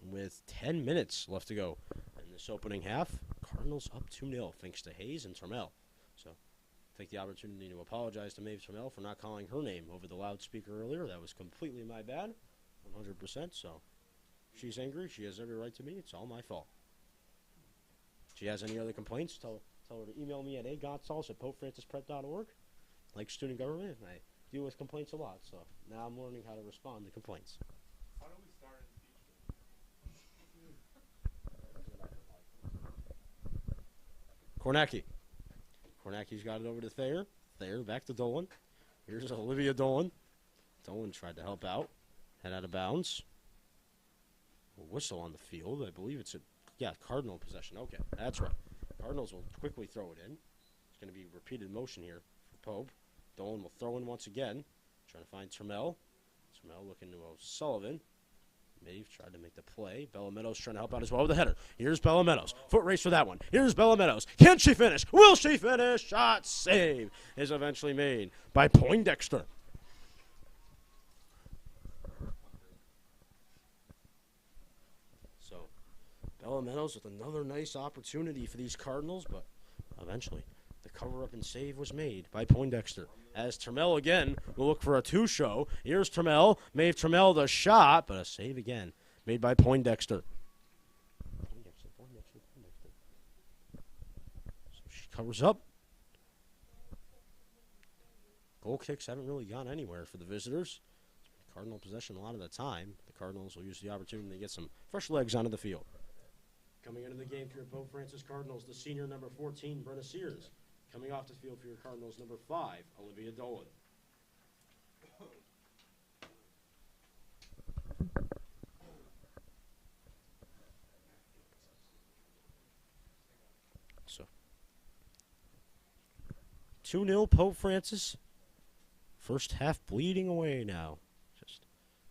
With 10 minutes left to go in this opening half, Cardinals up 2-0 thanks to Hayes and Trammell. So take the opportunity to apologize to Maeve Trammell for not calling her name over the loudspeaker earlier. That was completely my bad, 100%. So she's angry. She has every right to me. It's all my fault. If she has any other complaints, tell her to email me at agonsalves@popefrancisprep.org. Like student government, and I deal with complaints a lot. So now I'm learning how to respond to complaints. How do we start Kornacki. Kornacki's got it over to Thayer. Thayer back to Dolan. Here's Olivia Dolan. Dolan tried to help out. Head out of bounds. A whistle on the field. I believe it's Cardinal possession. Okay, that's right. Cardinals will quickly throw it in. It's going to be repeated motion here for Pope. Dolan will throw in once again. Trying to find Trammell. Trammell looking to O'Sullivan. Maeve tried to make the play. Bella Meadows trying to help out as well with the header. Here's Bella Meadows. Foot race for that one. Here's Bella Meadows. Can she finish? Will she finish? Shot save is eventually made by Poindexter. So, Bella Meadows with another nice opportunity for these Cardinals, but eventually the cover-up and save was made by Poindexter. As Trammell again will look for a two-show. Here's Trammell. Maeve Trammell the shot, but a save again made by Poindexter. Poindexter. So she covers up. Goal kicks haven't really gone anywhere for the visitors. Cardinal possession a lot of the time. The Cardinals will use the opportunity to get some fresh legs onto the field. Coming into the game for your Pope Francis Cardinals, the senior number 14, Brenna Sears. Coming off the field for your Cardinals, number 5, Olivia Dolan. So, 2-0 Pope Francis. First half bleeding away now. Just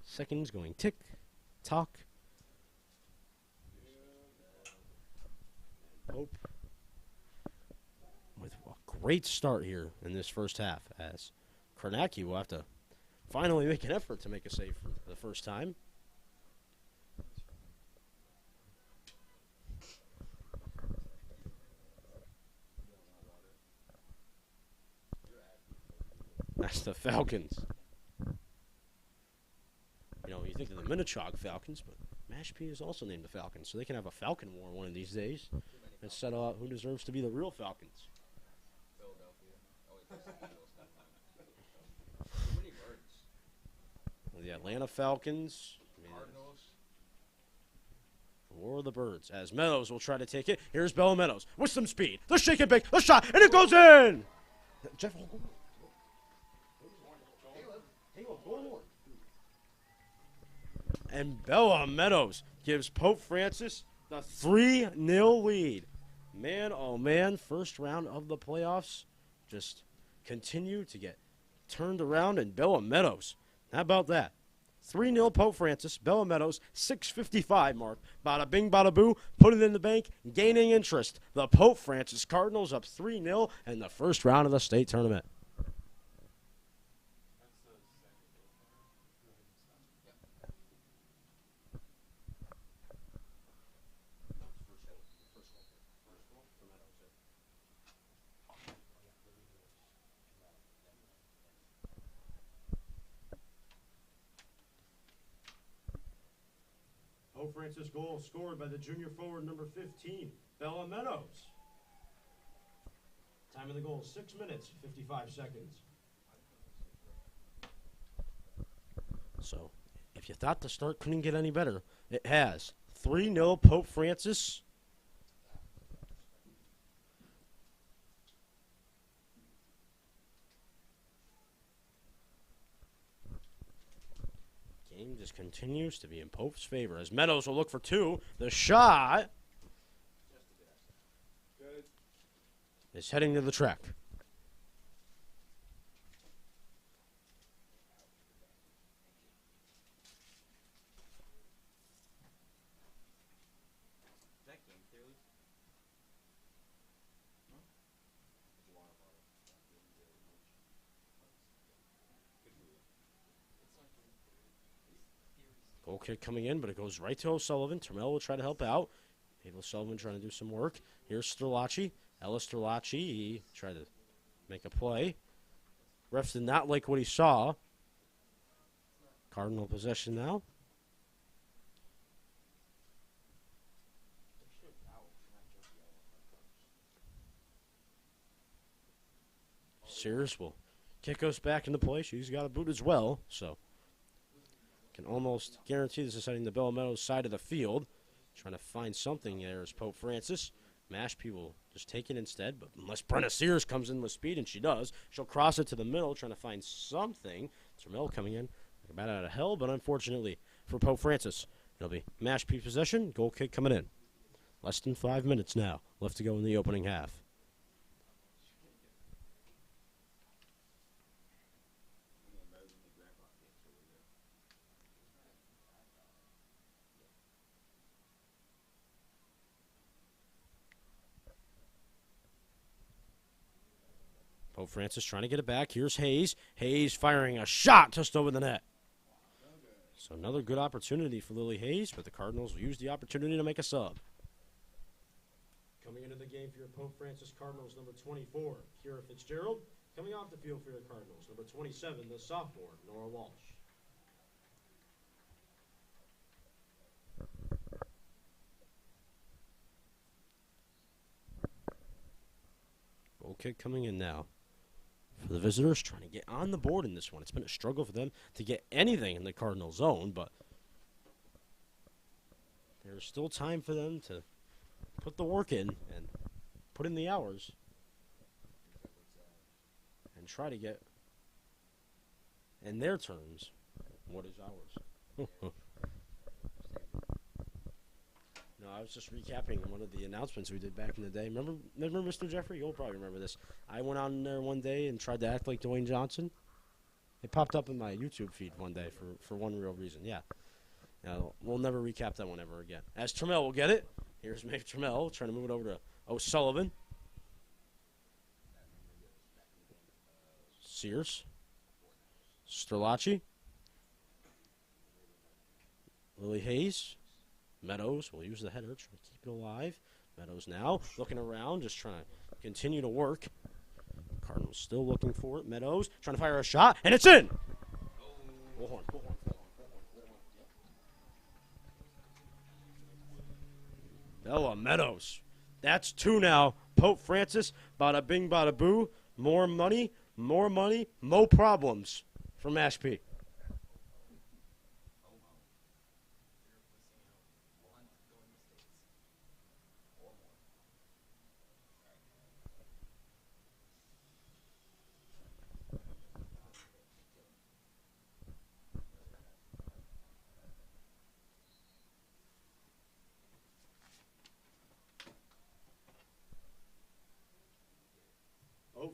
seconds going tick, tock. Pope with a great start here in this first half, as Kornacki will have to finally make an effort to make a save for the first time. That's the Falcons. You know, you think of the Minnetonka Falcons, but Mashpee is also named the Falcons, so they can have a Falcon War one of these days and settle out who deserves to be the real Falcons. The Atlanta Falcons. War of the Birds. As Meadows will try to take it. Here's Bella Meadows with some speed. The shake and bake. The shot. And it goes in. Jeff. And Bella Meadows gives Pope Francis the 3-0 lead. Man, oh man, first round of the playoffs just continue to get turned around, and Bella Meadows, how about that? 3-0 Pope Francis, Bella Meadows, 6:55 mark. Bada bing, bada boo, put it in the bank, gaining interest. The Pope Francis Cardinals up 3-0 in the first round of the state tournament. Pope Francis goal scored by the junior forward number 15, Bella Meadows. Time of the goal, 6 minutes, 55 seconds. So, if you thought the start couldn't get any better, it has. 3-0 Pope Francis. Game just continues to be in Pope's favor as Meadows will look for two. The shot is heading to the track. Goal kick coming in, but it goes right to O'Sullivan. Trammell will try to help out. Maybe O'Sullivan trying to do some work. Here's Sterlacci. Ellis Sterlacci, he tried to make a play. Refs did not like what he saw. Cardinal possession now. Sears will kick us back into play. She's got a boot as well, so can almost guarantee this is heading the Bella Meadows side of the field. Trying to find something there is Pope Francis. Mashpee will just take it instead, but unless Brenna Sears comes in with speed, and she does, she'll cross it to the middle, trying to find something. Trammell coming in like a bat out of hell, but unfortunately for Pope Francis, it'll be Mashpee possession, goal kick coming in. Less than 5 minutes now left to go in the opening half. Pope Francis trying to get it back. Here's Hayes. Hayes firing a shot just over the net. So another good opportunity for Lily Hayes, but the Cardinals will use the opportunity to make a sub. Coming into the game for your Pope Francis Cardinals, number 24, Kira Fitzgerald. Coming off the field for your Cardinals, number 27, the sophomore, Nora Walsh. Goal kick coming in now. For the visitors, trying to get on the board in this one. It's been a struggle for them to get anything in the Cardinal zone, but there's still time for them to put the work in and put in the hours and try to get, in their terms, what is ours. No, I was just recapping one of the announcements we did back in the day. Remember Mr. Jeffrey? You'll probably remember this. I went on there one day and tried to act like Dwayne Johnson. It popped up in my YouTube feed one day for one real reason. Yeah. We'll never recap that one ever again. As Trammell will get it. Here's Maeve Trammell trying to move it over to O'Sullivan. Sears. Sterlacci. Lily Hayes. Meadows will use the header, trying to keep it alive. Meadows now looking around, just trying to continue to work. Cardinals still looking for it. Meadows trying to fire a shot, and it's in! Bullhorn. Bella Meadows. That's 2 now. Pope Francis, bada bing, bada boo. More money, no problems for Mashpee.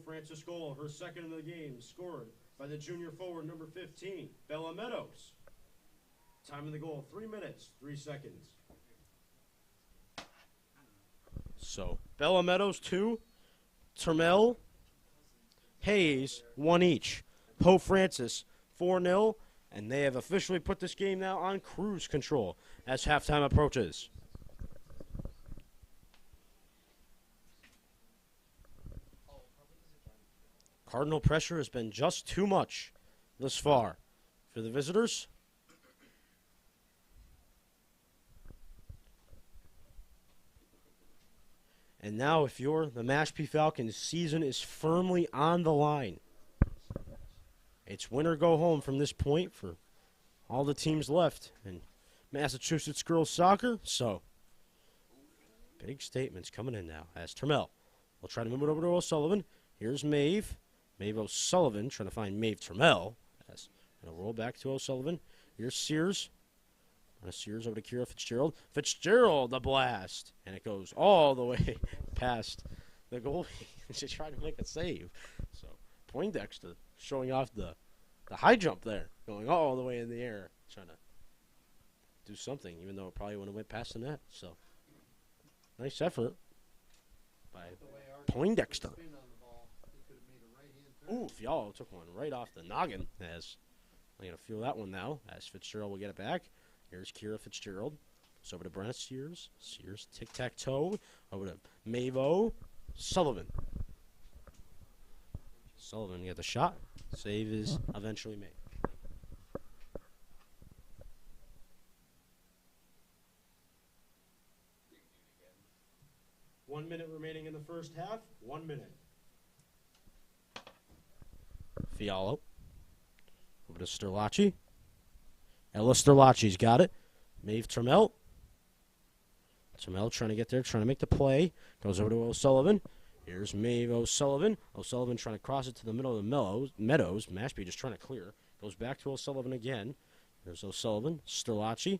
Francis goal, her second in the game, scored by the junior forward, number 15, Bella Meadows. Time of the goal, 3 minutes, 3 seconds. So, Bella Meadows, 2. Trammell, Hayes, 1 each. Pope Francis, 4-0. And they have officially put this game now on cruise control as halftime approaches. Cardinal pressure has been just too much thus far for the visitors. And now if you're the Mashpee Falcons, season is firmly on the line. It's win or go home from this point for all the teams left in Massachusetts girls soccer. So, big statements coming in now as Trammell will try to move it over to O'Sullivan. Here's Maeve. Maeve O'Sullivan trying to find Maeve Trammell. And a roll back to O'Sullivan. Here's Sears. Sears over to Kira Fitzgerald. Fitzgerald, the blast. And it goes all the way past the goalie. She tried to make a save. So Poindexter showing off the high jump there. Going all the way in the air. Trying to do something, even though it probably wouldn't have went past the net. So nice effort by Poindexter. Ooh, Fialo took one right off the noggin. As I'm going to feel that one now, as Fitzgerald will get it back. Here's Kira Fitzgerald. It's over to Brenna Sears. Sears tic-tac-toe. Over to Maeve Sullivan. Sullivan get the shot. Save is eventually made. One minute remaining in the first half. 1 minute. Fialo. Over to Sterlacci. Ella Sterlacci's got it. Maeve Trammell. Trammell trying to get there, trying to make the play. Goes over to O'Sullivan. Here's Maeve O'Sullivan. O'Sullivan trying to cross it to the middle of the Meadows. Mashpee just trying to clear. Goes back to O'Sullivan again. There's O'Sullivan. Sterlacci.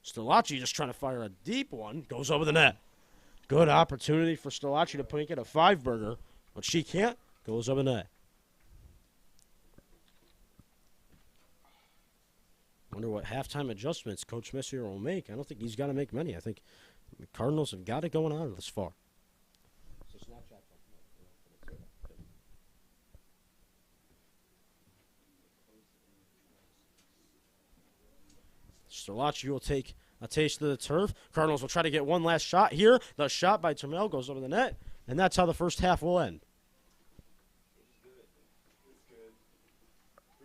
Sterlacci just trying to fire a deep one. Goes over the net. Good opportunity for Sterlacci to make it a 5-burger, but she can't. Goes over the net. Wonder what halftime adjustments Coach Messier will make. I don't think he's got to make many. I think the Cardinals have got it going on this far. So Snapchat. Sterlacci will take a taste of the turf. Cardinals will try to get one last shot here. The shot by Termel goes over the net, and that's how the first half will end.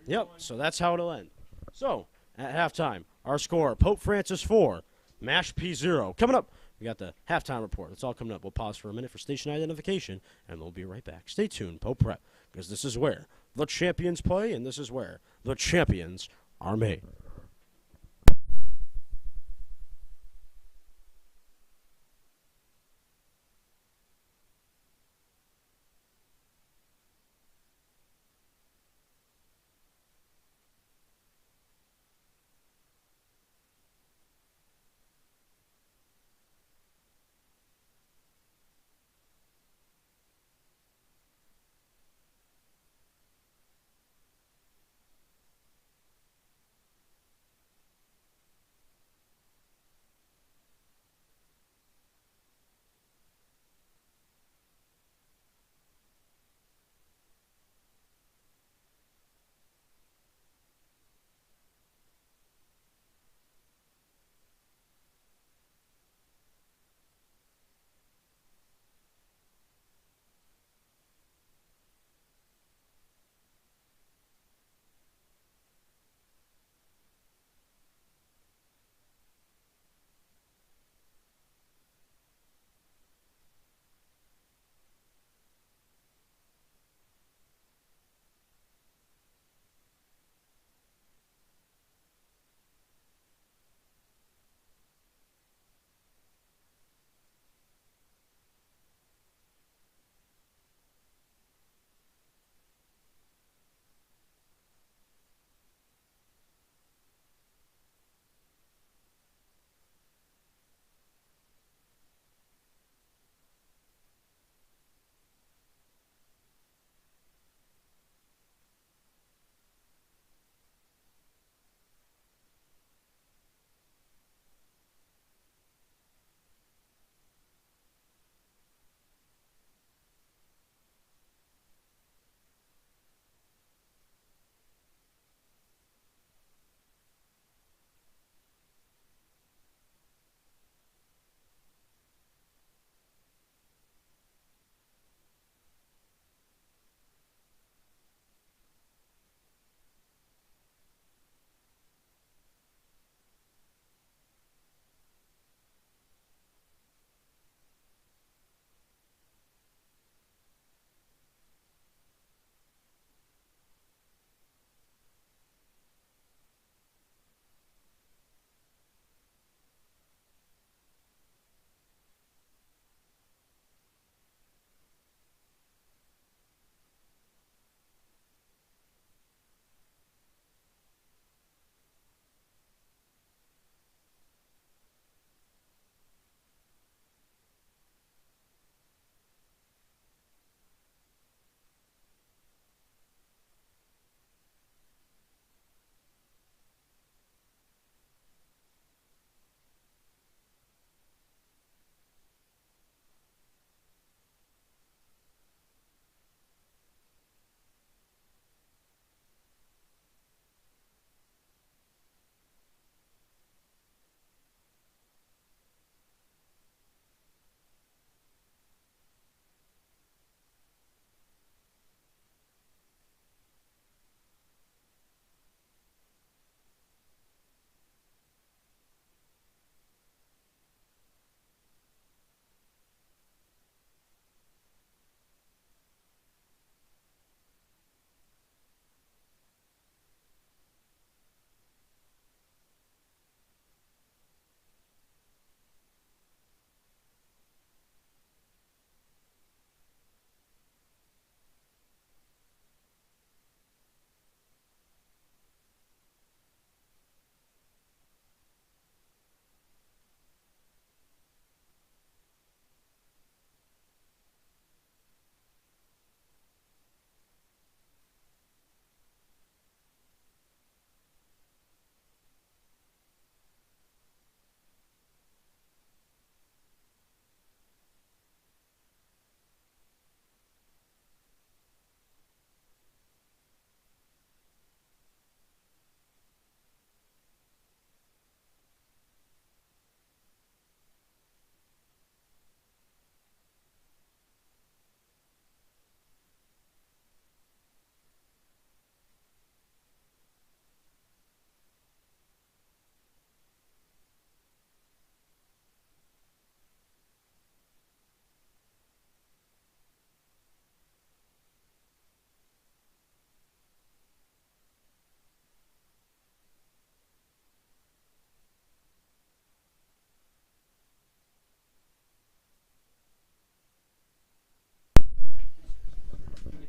Yep, so that's how it'll end. So, at halftime, our score, Pope Francis 4, Mashpee 0. Coming up, we got the halftime report. That's all coming up. We'll pause for a minute for station identification, and we'll be right back. Stay tuned, Pope Prep, because this is where the champions play, and this is where the champions are made.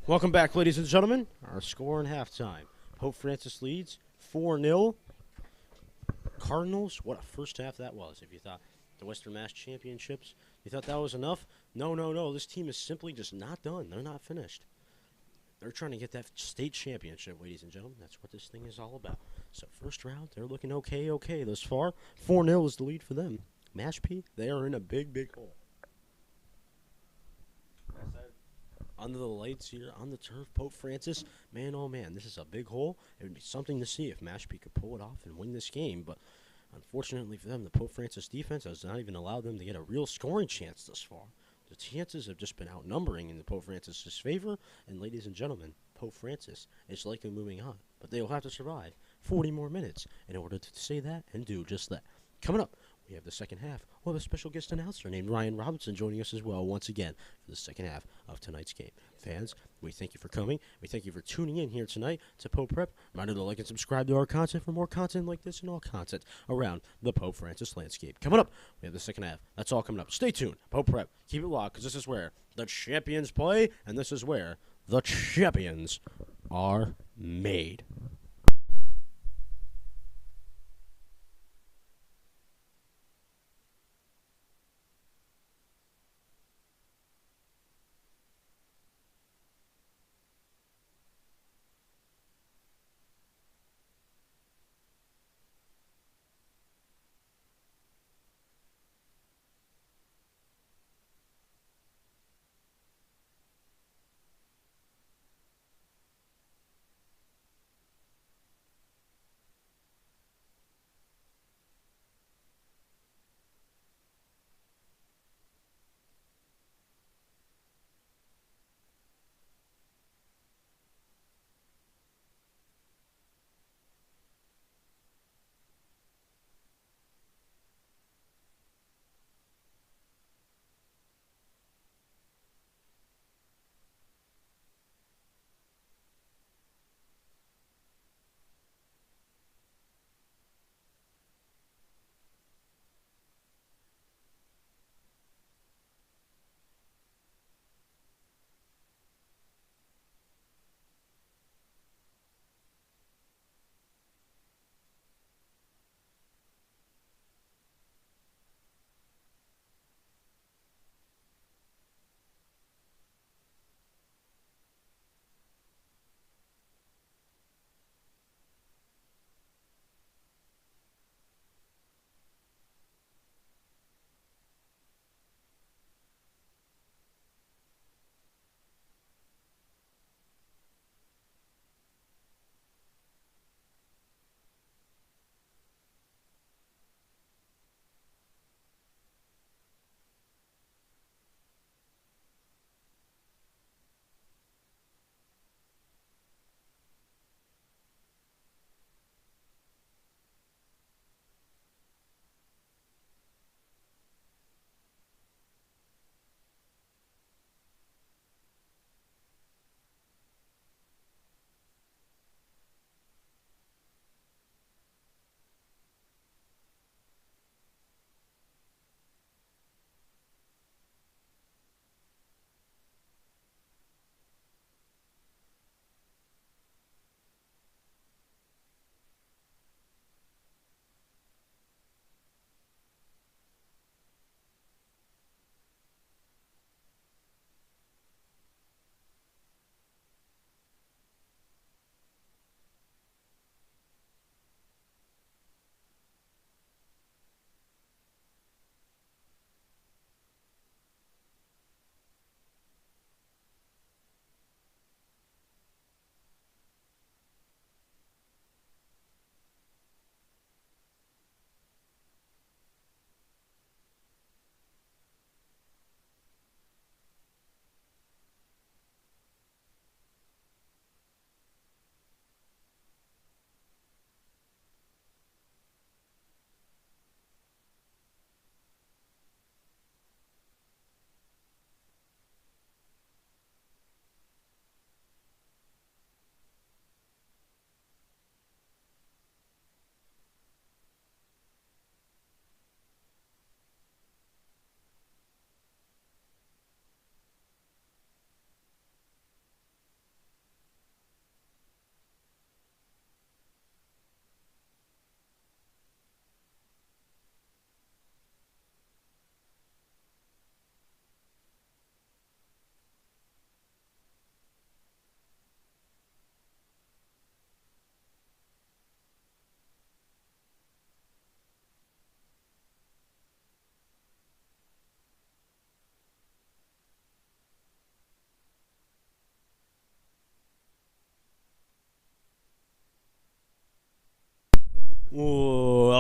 Welcome back, ladies and gentlemen. Our score in halftime. Pope Francis leads 4-0. Cardinals, what a first half that was. If you thought the Western Mass Championships, you thought that was enough? No, no, no. This team is simply just not done. They're not finished. They're trying to get that state championship, ladies and gentlemen. That's what this thing is all about. So first round, they're looking okay thus far. 4-0 is the lead for them. Mashpee, they are in a big hole. Under the lights here, on the turf, Pope Francis, man, oh man, this is a big hole. It would be something to see if Mashpee could pull it off and win this game, but unfortunately for them, the Pope Francis defense has not even allowed them to get a real scoring chance thus far. The chances have just been outnumbering in the Pope Francis' favor, and ladies and gentlemen, Pope Francis is likely moving on, but they will have to survive 40 more minutes in order to say that and do just that. Coming up, we have the second half. We'll have a special guest announcer named Ryan Robinson joining us as well once again for the second half of tonight's game. Fans, we thank you for coming. We thank you for tuning in here tonight to Pope Prep. Reminder to like and subscribe to our content for more content like this and all content around the Pope Francis landscape. Coming up, we have the second half. That's all coming up. Stay tuned. Pope Prep. Keep it locked because this is where the champions play and this is where the champions are made.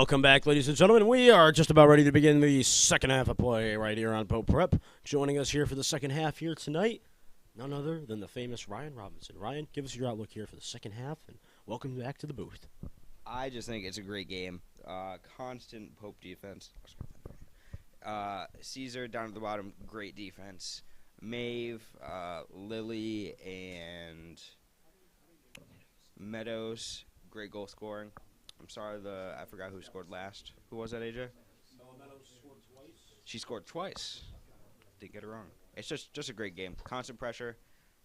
Welcome back, ladies and gentlemen. We are just about ready to begin the second half of play right here on Pope Prep. Joining us here for the second half here tonight, none other than the famous Ryan Robinson. Ryan, give us your outlook here for the second half, and welcome back to the booth. I just think it's a great game. Constant Pope defense. Caesar down to the bottom, great defense. Maeve, Lily, and Meadows, great goal scoring. I'm sorry, I forgot who scored last. Who was that, AJ? Meadows scored twice. She scored twice. Didn't get it wrong. It's just a great game. Constant pressure,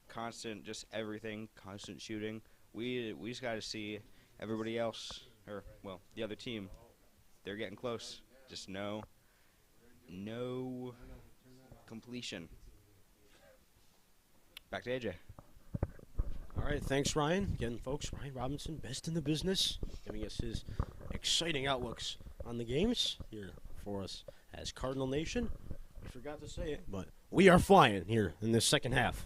constant just everything, constant shooting. We just got to see everybody else, or, well, the other team. They're getting close. Just no completion. Back to AJ. All right, thanks, Ryan. Again, folks, Ryan Robinson, best in the business, giving us his exciting outlooks on the games here for us as Cardinal Nation. I forgot to say it, but we are flying here in this second half.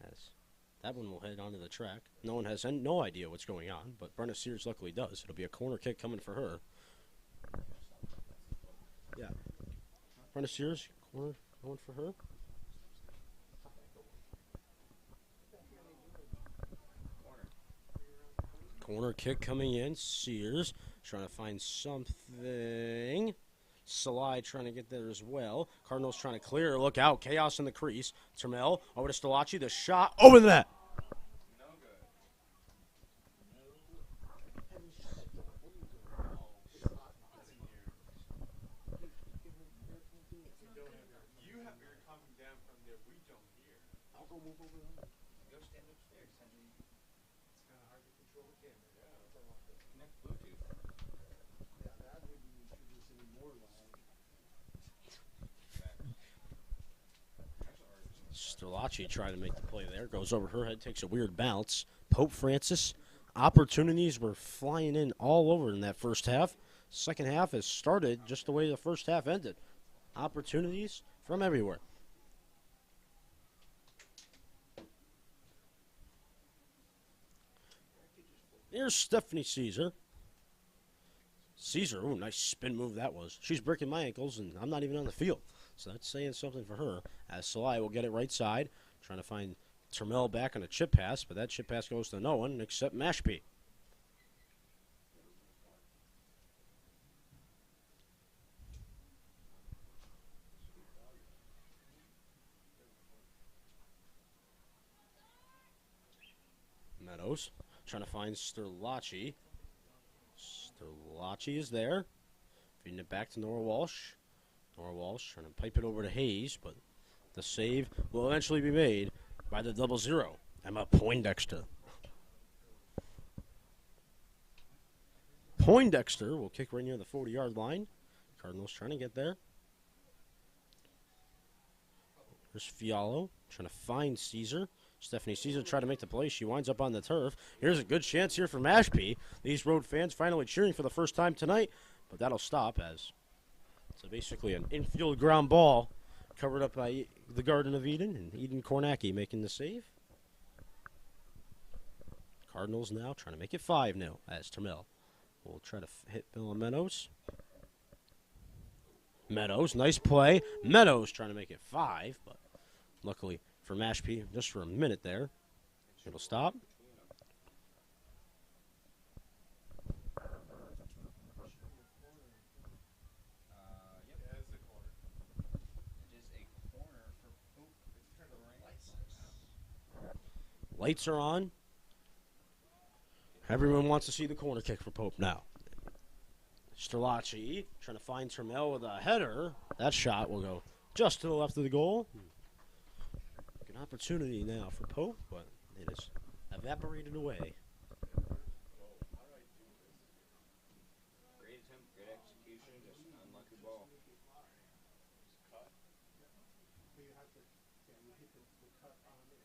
As that one will head onto the track. No one has no idea what's going on, but Brenna Sears luckily does. It'll be a corner kick coming for her. Yeah. Brenna Sears, corner going for her. Corner kick coming in. Sears trying to find something. Salai trying to get there as well. Cardinals trying to clear. Look out. Chaos in the crease. Termel over to Stalachi. The shot over the net. No good. You have you're coming down from there. We don't hear. I'll go move over there. Go stand upstairs. It's kind of hard to control the camera. Connect Bluetooth. Yeah, that wouldn't introduce any more lag. Stalachi trying to make the play there. Goes over her head. Takes a weird bounce. Pope Francis. Opportunities were flying in all over in that first half. Second half has started just the way the first half ended. Opportunities from everywhere. Here's Stephanie Caesar. Caesar, ooh, nice spin move that was. She's breaking my ankles, and I'm not even on the field. So that's saying something for her. As Salai will get it right side, trying to find Termel back on a chip pass, but that chip pass goes to no one except Mashpee. Meadows trying to find Stalachi. Stalachi is there. Feeding it back to Nora Walsh. Nora Walsh trying to pipe it over to Hayes, but the save will eventually be made by the 0-0. Emma Poindexter. Poindexter will kick right near the 40-yard line. Cardinals trying to get there. There's Fialo trying to find Caesar. Stephanie Caesar tried to make the play. She winds up on the turf. Here's a good chance here for Mashpee. These road fans finally cheering for the first time tonight, but that'll stop as it's basically an infield ground ball covered up by the Garden of Eden, and Eden Kornacki making the save. Cardinals now trying to make it 5-0 as Termel will try to hit Bill Meadows. Meadows, nice play. Meadows trying to make it 5, but luckily for Mashpee, just for a minute there. It'll stop. Lights are on. Everyone wants to see the corner kick for Pope now. Stalachi trying to find Termel with a header. That shot will go just to the left of the goal. Good opportunity now for Pope, but it has evaporated away. Great attempt, great execution, just an unlucky ball. But you have to, yeah, you hit the cut on it.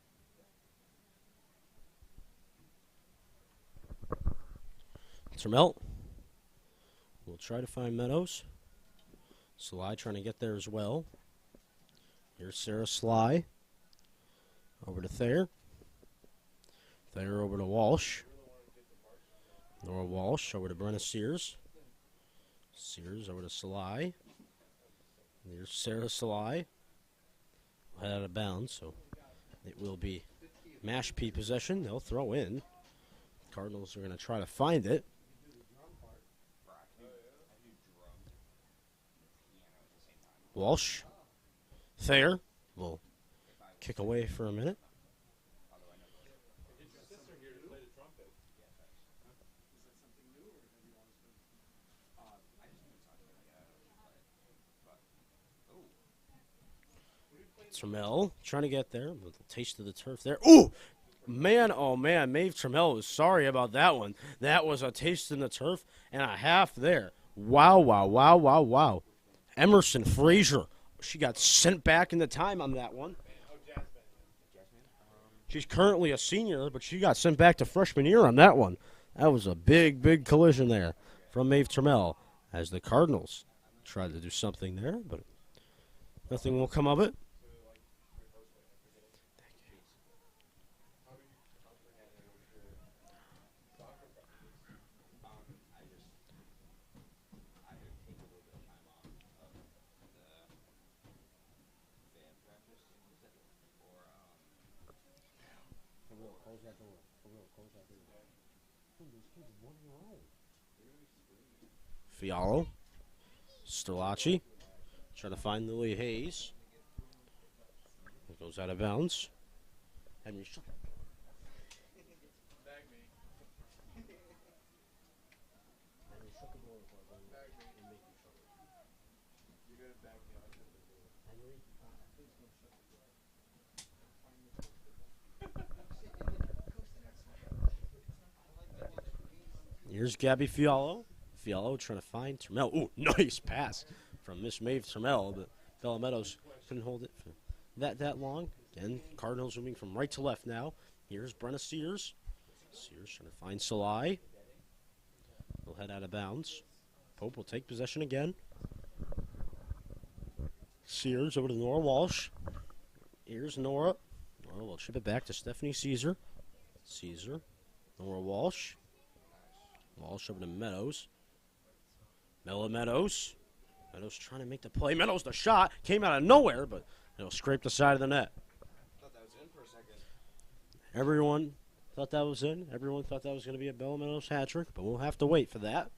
Termel will try to find Meadows. Sly trying to get there as well. Here's Sarah Sly. Over to Thayer. Thayer over to Walsh. Nora Walsh over to Brenna Sears. Sears over to Salai. There's Sarah Salai. Head out of bounds, so it will be Mashpee possession. They'll throw in. Cardinals are going to try to find it. Walsh. Thayer will kick away for a minute. Trammell trying to get there with a taste of the turf there. Ooh! Man, oh man, Maeve Trammell was sorry about that one. That was a taste in the turf and a half there. Wow, wow, wow, wow, wow. Emerson Frazier, she got sent back in the time on that one. She's currently a senior, but she got sent back to freshman year on that one. That was a big, big collision there from Maeve Trammell as the Cardinals tried to do something there, but nothing will come of it. Fialo, Sterlacci, trying to find Lily Hayes. It goes out of bounds. Henry. Here's Gabby Fialo. Fialo trying to find Trammell. Ooh, nice pass from Miss Maeve Trammell, but Bella Meadows couldn't hold it for that long. Again, Cardinals moving from right to left now. Here's Brenna Sears. Sears trying to find Salai. Will head out of bounds. Pope will take possession again. Sears over to Nora Walsh. Here's Nora. Nora will chip it back to Stephanie Caesar. Caesar. Nora Walsh. Walsh over to Meadows. Mella Meadows. Meadows trying to make the play. Meadows the shot. Came out of nowhere, but it'll scrape the side of the net. Thought that was in for a second. Everyone thought that was in. Everyone thought that was going to be a Bella Meadows hat trick, but we'll have to wait for that.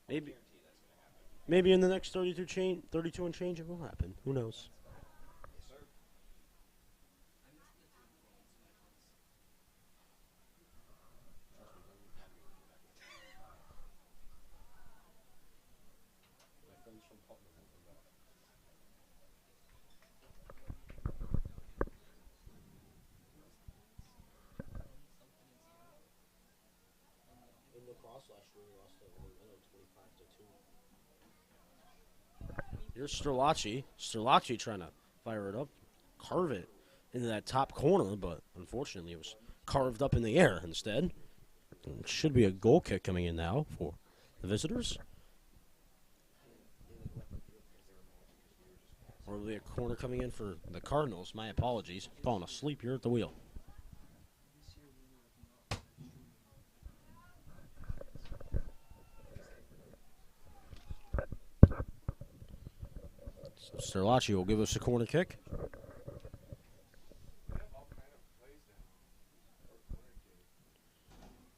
Maybe in the next 32 and change it will happen. Who knows? Here's Sterlacci. Sterlacci trying to fire it up, carve it into that top corner, but unfortunately it was carved up in the air instead. It should be a goal kick coming in now for the visitors. Or will be a corner coming in for the Cardinals. My apologies. Falling asleep here at the wheel. Sterlacci will give us a corner kick.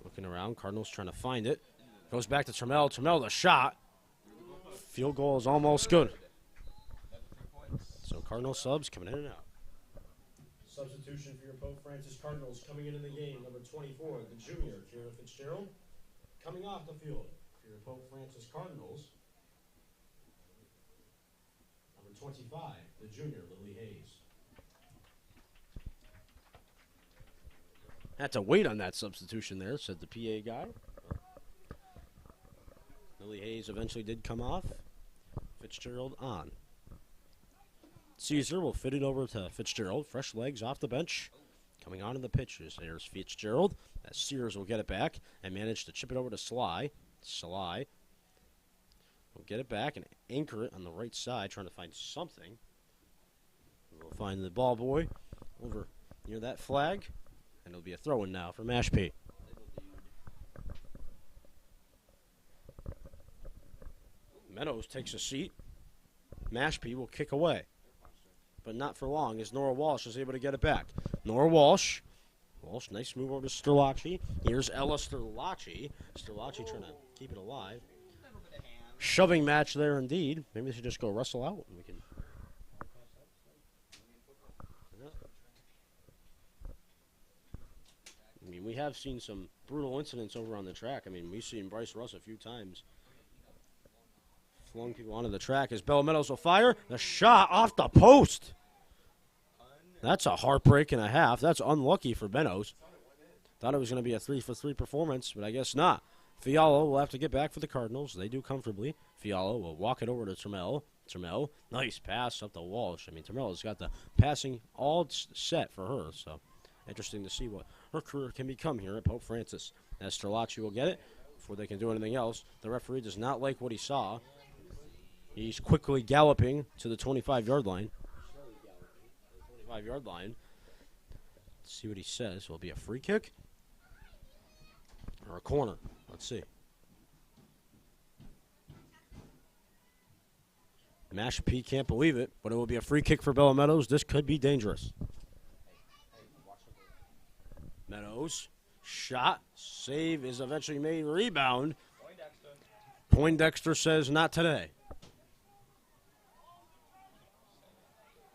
Looking around, Cardinals trying to find it. Goes back to Trammell. Trammell, the shot. Field goal is almost good. So Cardinal subs coming in and out. Substitution for your Pope Francis Cardinals coming in the game. Number 24, the junior, Kira Fitzgerald. Coming off the field for your Pope Francis Cardinals. Number 25, the junior, Lily Hayes. Had to wait on that substitution there, said the PA guy. Lily Hayes eventually did come off. Fitzgerald on. Caesar will fit it over to Fitzgerald. Fresh legs off the bench. Coming on to the pitches. There's Fitzgerald. As Sears will get it back and manage to chip it over to Sly. Sly will get it back and anchor it on the right side, trying to find something. We'll find the ball boy over near that flag. And it'll be a throw-in now for Mashpee. Meadows takes a seat. Mashpee will kick away. But not for long as Nora Walsh is able to get it back. Nora Walsh. Walsh, nice move over to Sterlacci. Here's Ella Sterlacci. Sterlacci trying to keep it alive. Shoving match there indeed. Maybe they should just go wrestle out. And we can. I mean, we have seen some brutal incidents over on the track. I mean, we've seen Bryce Russ a few times flung people onto the track as Bella Meadows will fire. The shot off the post. That's a heartbreak and a half. That's unlucky for Meadows. Thought it was going to be a 3-for-3 performance, but I guess not. Fiala will have to get back for the Cardinals. They do comfortably. Fiala will walk it over to Trammell. Trammell, nice pass up the Walsh. I mean, Trammell has got the passing all set for her, so interesting to see what her career can become here at Pope Francis. As Sterlacci will get it before they can do anything else. The referee does not like what he saw. He's quickly galloping to the 25-yard line. 25-yard line. Let's see what he says. Will it be a free kick or a corner? Let's see. Mashpee can't believe it, but it will be a free kick for Bella Meadows. This could be dangerous. Meadows, shot, save is eventually made, rebound. Poindexter says not today.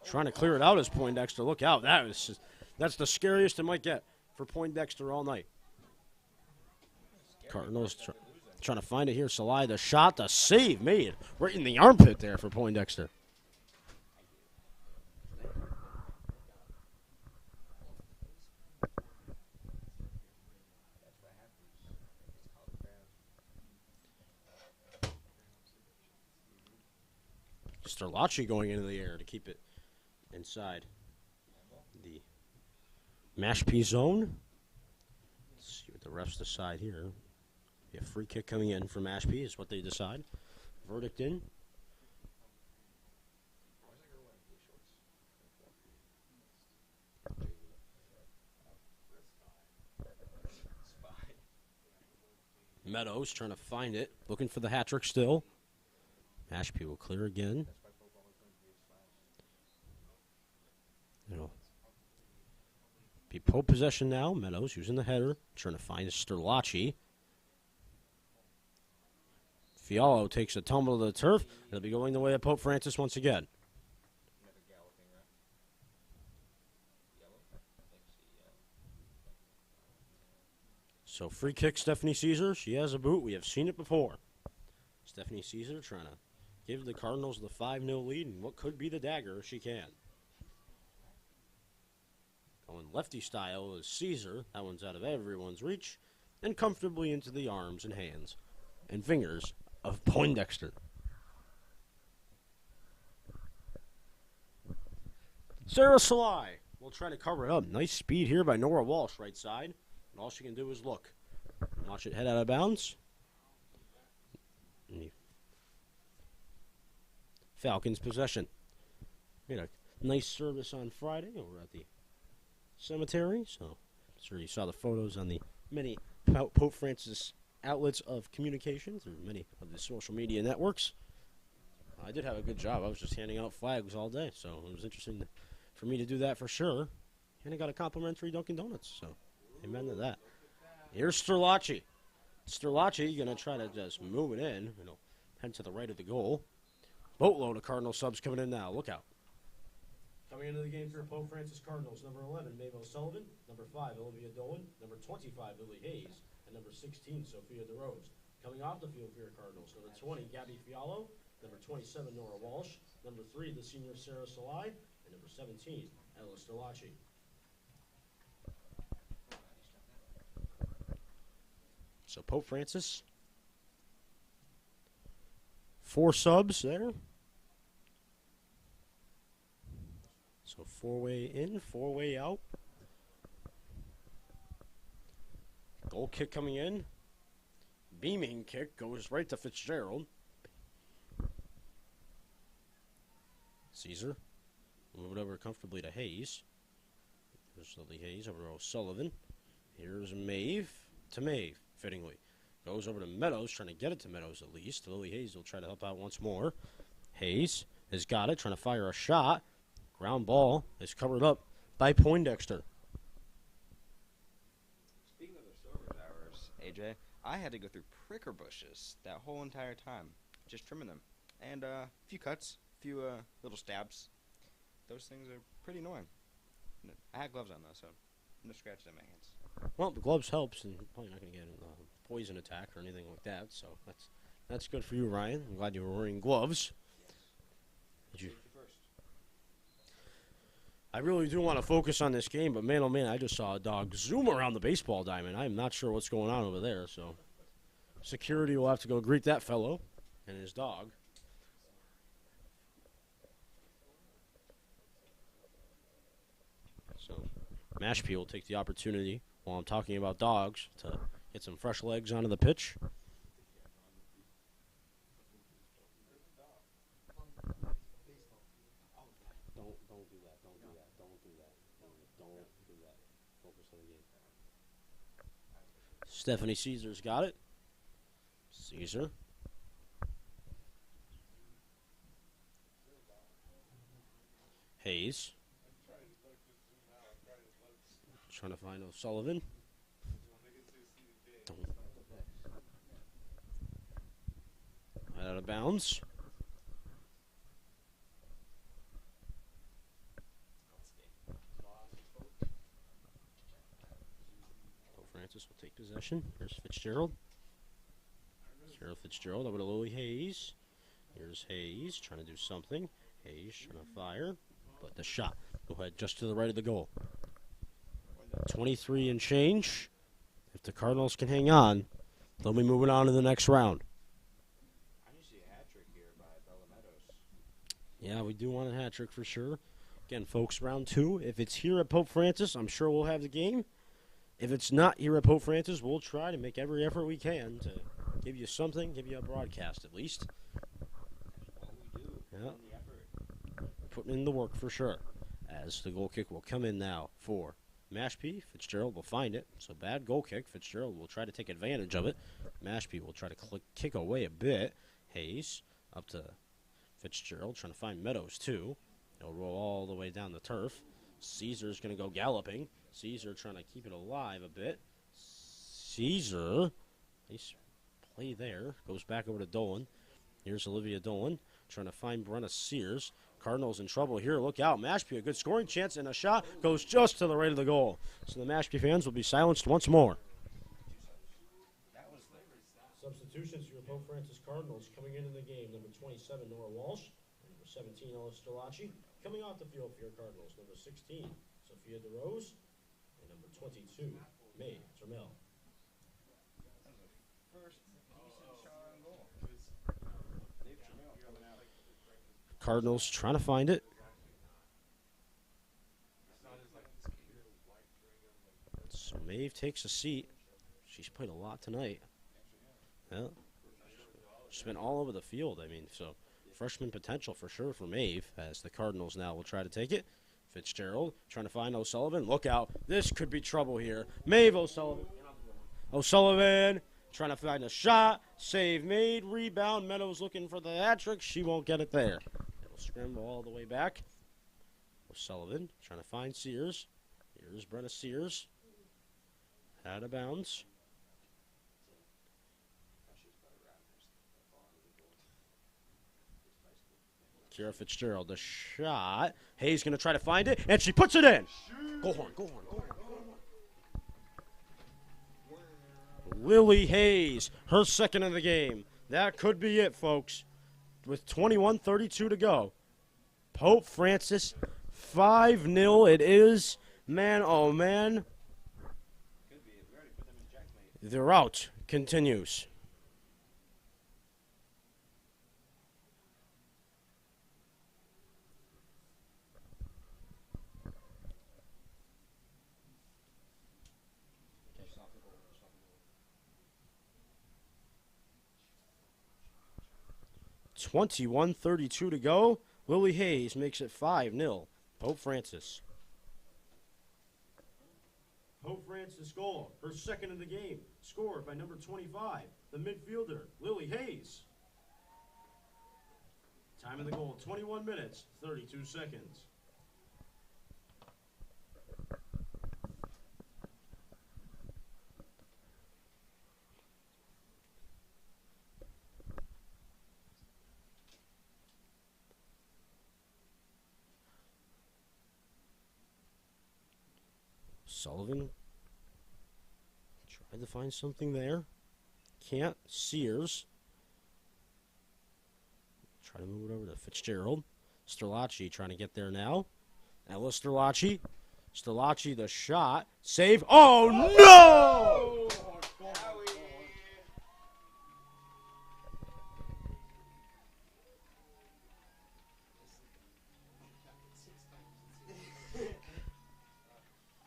Trying to clear it out as Poindexter. Look out. That's the scariest it might get for Poindexter all night. Cardinals trying to find it here. Salai, the shot, the save made right in the armpit there for Poindexter. Sterlacci going into the air to keep it inside the Mashpee zone. Let's see what the refs decide here. Be a free kick coming in for Mashpee is what they decide. Verdict in. Meadows trying to find it, looking for the hat trick still. Mashpee will clear again. It'll be Pope possession now. Meadows using the header, trying to find Sterlacci. Fialo takes a tumble to the turf. It'll be going the way of Pope Francis once again. So free kick, Stephanie Caesar. She has a boot. We have seen it before. Stephanie Caesar trying to give the Cardinals the 5-0 lead and what could be the dagger if she can. Going lefty style is Caesar. That one's out of everyone's reach and comfortably into the arms and hands and fingers of Poindexter. Sarah Salai will try to cover it up. Nice speed here by Nora Walsh, right side. And all she can do is look. Watch it head out of bounds. Falcons possession. Made a nice service on Friday over at the cemetery. So I'm sure you saw the photos on the many Pope Francis outlets of communication through many of the social media networks. I did have a good job. I was just handing out flags all day, so it was interesting for me to do that for sure. And I got a complimentary Dunkin' Donuts, so amen to that. Here's Sterlacci. Sterlacci going to try to just move it in. Head to the right of the goal. Boatload of Cardinal subs coming in now. Look out. Coming into the game for Pope Francis Cardinals, number 11, Maeve O'Sullivan. Number 5, Olivia Dolan. Number 25, Lily Hayes. And number 16, Sophia DeRose. Coming off the field for your Cardinals, number 20, Gabby Fialo. Number 27, Nora Walsh. Number 3, the senior Sarah Salai. And number 17, Ella Sterlacci. So Pope Francis, 4 subs there. So 4-way in, 4-way out. Goal kick coming in. Beaming kick goes right to Fitzgerald. Caesar. Move it over comfortably to Hayes. There's Lily Hayes over to O'Sullivan. Here's Maeve to Maeve, fittingly. Goes over to Meadows, trying to get it to Meadows at least. Lily Hayes will try to help out once more. Hayes has got it, trying to fire a shot. Ground ball is covered up by Poindexter. Speaking of the service hours, AJ, I had to go through pricker bushes that whole entire time, just trimming them. And a few cuts, a few little stabs. Those things are pretty annoying. I had gloves on, though, so no scratches on my hands. Well, the gloves helps, and you're probably not going to get a poison attack or anything like that. So that's good for you, Ryan. I'm glad you were wearing gloves. Did you? I really do want to focus on this game, but man, oh man, I just saw a dog zoom around the baseball diamond. I'm not sure what's going on over there, so security will have to go greet that fellow and his dog. So Mashpee will take the opportunity while I'm talking about dogs to get some fresh legs onto the pitch. Don't do that. Focus on the game. Stephanie Caesar's got it. Caesar. Hayes. Trying to find O'Sullivan. Out of bounds. Francis will take possession. Here's Fitzgerald. Carol Fitzgerald over to Lily Hayes. Here's Hayes trying to do something. Hayes trying to fire, but the shot will head just to the right of the goal. 23 and change. If the Cardinals can hang on, they'll be moving on to the next round. I need to see a hat trick here by Bella Meadows. Yeah, we do want a hat trick for sure. Again, folks, round 2. If it's here at Pope Francis, I'm sure we'll have the game. If it's not here at Pope Francis, we'll try to make every effort we can to give you something, give you a broadcast at least. Yeah. Putting in the work for sure. As the goal kick will come in now for Mashpee. Fitzgerald will find it. So bad goal kick. Fitzgerald will try to take advantage of it. Mashpee will try to kick away a bit. Hayes up to Fitzgerald, trying to find Meadows too. He'll roll all the way down the turf. Caesar's going to go galloping. Caesar trying to keep it alive a bit. Caesar, nice play there. Goes back over to Dolan. Here's Olivia Dolan trying to find Brenna Sears. Cardinals in trouble here. Look out. Mashpee, a good scoring chance, and a shot goes just to the right of the goal. So the Mashpee fans will be silenced once more. Substitutions for your Pope Francis Cardinals coming into the game. Number 27, Nora Walsh. Number 17, Ella Sterlacci. Coming off the field for your Cardinals. Number 16, Sophia DeRose. And number 22, May Termel. Cardinals trying to find it. So Maeve takes a seat. She's played a lot tonight. Yeah. She's been all over the field. I mean, so freshman potential for sure for Maeve, as the Cardinals now will try to take it. Fitzgerald trying to find O'Sullivan. Look out. This could be trouble here. Maeve O'Sullivan. O'Sullivan trying to find a shot. Save made. Rebound. Meadows looking for the hat trick. She won't get it there. It'll scramble all the way back. O'Sullivan trying to find Sears. Here's Brenna Sears. Out of bounds. Kira Fitzgerald, the shot. Hayes going to try to find it, and she puts it in. Go horn, go horn, go horn, go horn. Lily Hayes, her second of the game. That could be it, folks. With 21:32 to go. Pope Francis, 5-0 it is. Man, oh man. The rout continues. .21:32 to go. Lily Hayes makes it 5-0. Pope Francis. Pope Francis goal, her second in the game, scored by number 25, the midfielder, Lily Hayes. Time in the goal, 21 minutes, 32 seconds. Sullivan tried to find something there. Can't. Sears. Try to move it over to Fitzgerald. Sterlacci trying to get there now. Ella Sterlacci. Sterlacci the shot. Save. Oh, no!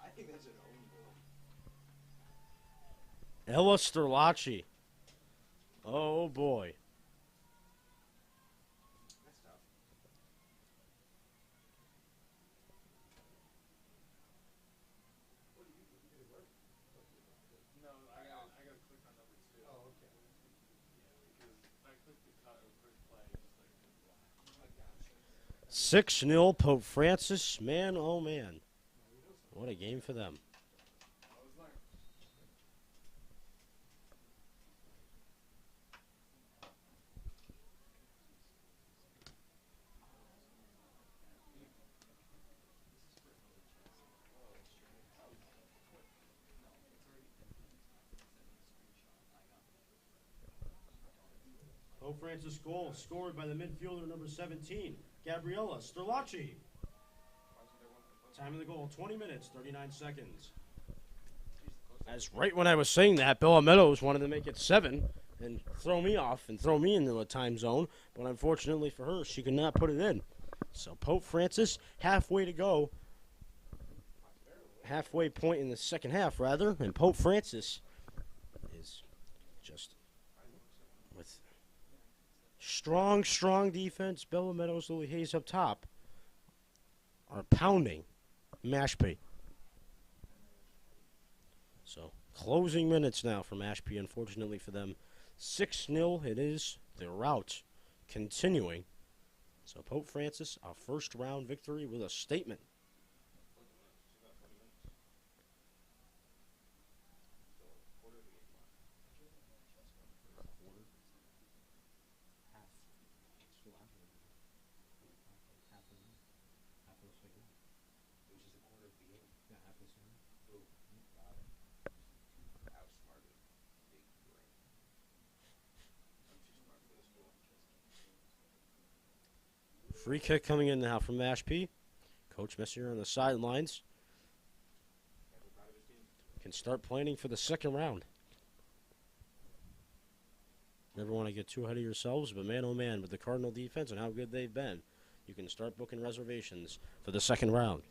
I think that's an own goal. Ella Sterlacci. Oh, boy. That's tough. No, I gotta click on number 2. Oh, okay. Because if I click the cut or quick play, it's just like black. 6-0 Pope Francis. Man, oh, man. What a game for them. Pope Francis goal scored by the midfielder number 17, Gabriella Sterlacci. Time of the goal, 20 minutes, 39 seconds. As right when I was saying that, Bella Meadows wanted to make it 7 and throw me off and throw me into a time zone, but unfortunately for her, she could not put it in. So Pope Francis, halfway to go, halfway point in the second half, rather, and Pope Francis is just with strong, strong defense. Bella Meadows, Lily Hayes up top are pounding Mashpee. So, closing minutes now for Mashpee, unfortunately for them. 6-0 it is. The rout continuing. So, Pope Francis, a first-round victory with a statement. Free kick coming in now from Mashpee. Coach Messier on the sidelines. Can start planning for the second round. Never want to get too ahead of yourselves, but man, oh man, with the Cardinal defense and how good they've been, you can start booking reservations for the second round.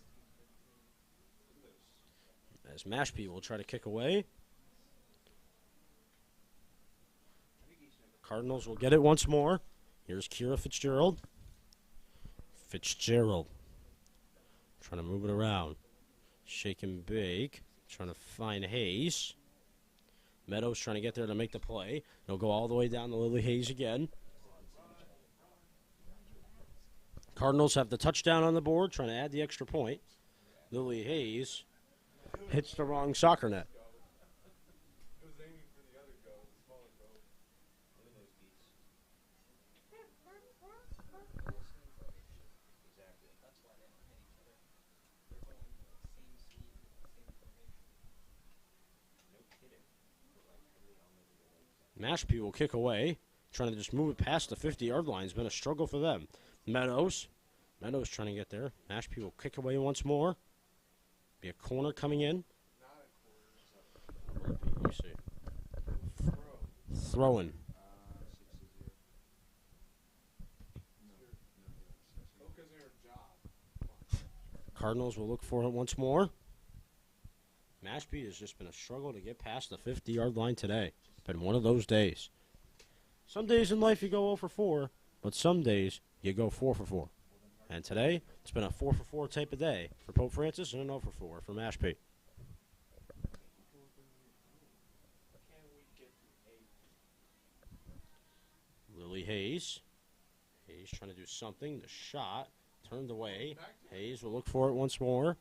As Mashpee will try to kick away. Cardinals will get it once more. Here's Kira Fitzgerald. Fitzgerald trying to move it around. Shake and bake. Trying to find Hayes. Meadows trying to get there to make the play. He'll go all the way down to Lily Hayes again. Cardinals have the touchdown on the board, trying to add the extra point. Lily Hayes hits the wrong soccer net. Mashpee will kick away, trying to just move it past the 50-yard line. It's been a struggle for them. Meadows trying to get there. Mashpee will kick away once more. Be a corner coming in. Let me see. Throwing. Cardinals will look for it once more. Mashpee has just been a struggle to get past the 50-yard line today. Been one of those days. Some days in life you go 0 for 4, but some days you go 4 for 4. And today, it's been a 4 for 4 type of day for Pope Francis and an 0 for 4 for Mashpee. Hayes. Hayes trying to do something. The shot turned away. Hayes will look for it once more.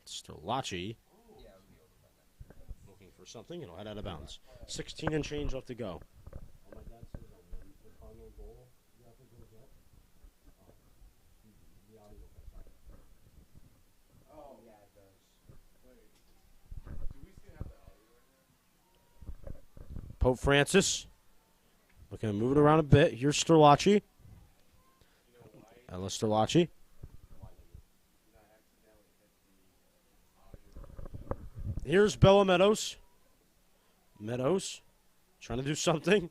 Sterlacci looking for something. It'll head out of bounds. 16 and change left to go. Oh, yeah, it does. Wait. Do we still have the audio right now? Pope Francis looking to move it around a bit. Here's Sterlacci. Ellis Sterlacci. Here's Bella Meadows. Meadows trying to do something.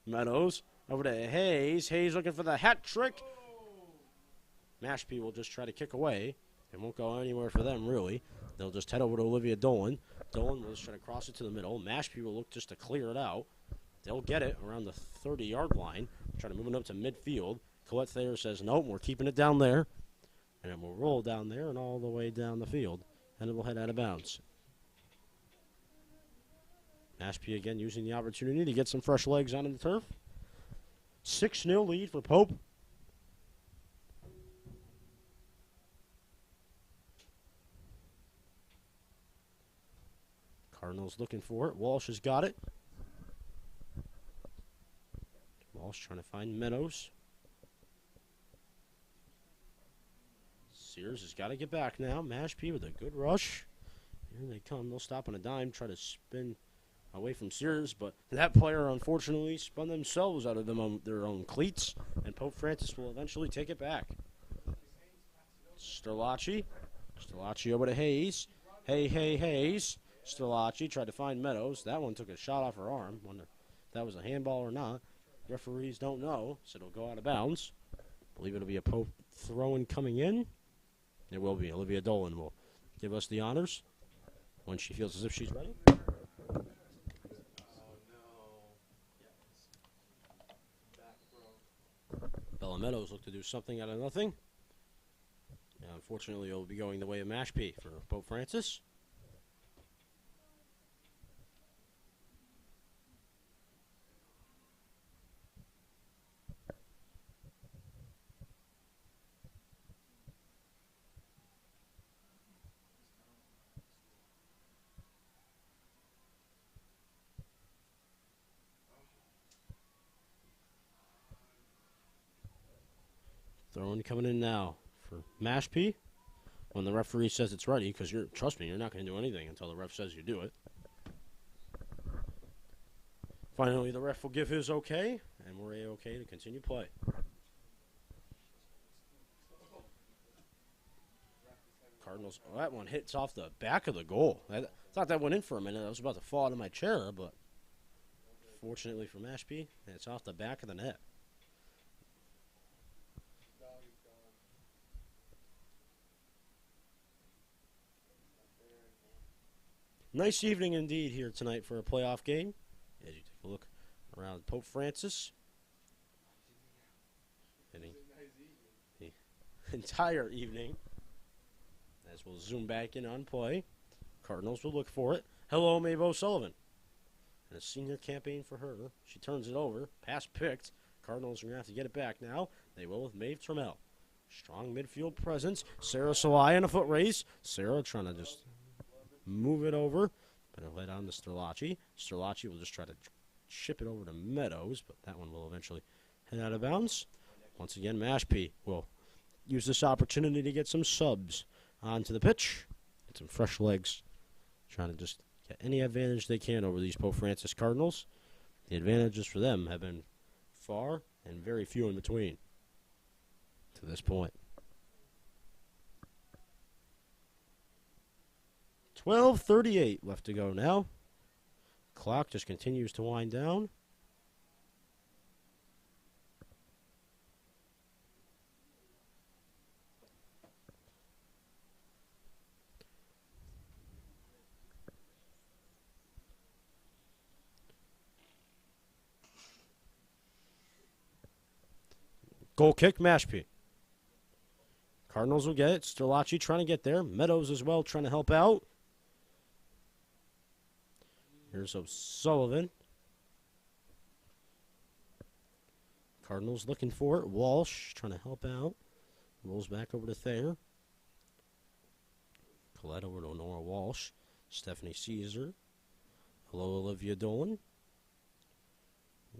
Meadows over to Hayes. Hayes looking for the hat trick. Mashpee will just try to kick away. It won't go anywhere for them, really. They'll just head over to Olivia Dolan. Dolan will just try to cross it to the middle. Mashpee will look just to clear it out. They'll get it around the 30-yard line. Try to move it up to midfield. Colette Thayer says, nope, we're keeping it down there. And it will roll down there and all the way down the field. And it will head out of bounds. Mashpee again using the opportunity to get some fresh legs onto the turf. 6-0 lead for Pope. Cardinals looking for it. Walsh has got it. Walsh trying to find Meadows. Sears has got to get back now. Mashpee with a good rush. Here they come. They'll stop on a dime, try to spin away from Sears, but that player unfortunately spun themselves out of their own cleats, and Pope Francis will eventually take it back. Sterlacci over to Hayes. Hayes. Sterlacci tried to find Meadows. That one took a shot off her arm. Wonder if that was a handball or not. Referees don't know, so it'll go out of bounds. Believe it'll be a Pope throw-in coming in. It will be. Olivia Dolan will give us the honors when she feels as if she's ready. Bella Meadows look to do something out of nothing. Unfortunately, it will be going the way of Mashpee for Pope Francis. Throwing coming in now for Mashpee. When the referee says it's ready, because trust me, you're not going to do anything until the ref says you do it. Finally, the ref will give his okay, and we're A-okay to continue play. Cardinals, oh, that one hits off the back of the goal. I thought that went in for a minute. I was about to fall out of my chair, but fortunately for Mashpee, it's off the back of the net. Nice evening indeed here tonight for a playoff game. As you take a look around Pope Francis. And the entire evening. As we'll zoom back in on play. Cardinals will look for it. Hello, Maeve O'Sullivan. And a senior campaign for her. She turns it over. Pass picked. Cardinals are going to have to get it back now. They will with Maeve Trammell. Strong midfield presence. Sarah Salai in a foot race. Sarah trying to just move it over, but it'll head on to Sterlacci. Sterlacci will just try to ship it over to Meadows, but that one will eventually head out of bounds. Once again, Mashpee will use this opportunity to get some subs onto the pitch, get some fresh legs, trying to just get any advantage they can over these Pope Francis Cardinals. The advantages for them have been far and very few in between to this point. 12:38 left to go now. Clock just continues to wind down. Goal kick, Mashpee. Cardinals will get it. Sterlacci trying to get there. Meadows as well trying to help out. Here's O'Sullivan. Cardinals looking for it. Walsh trying to help out. Rolls back over to Thayer. Collette over to Nora Walsh. Stephanie Caesar. Hello, Olivia Dolan.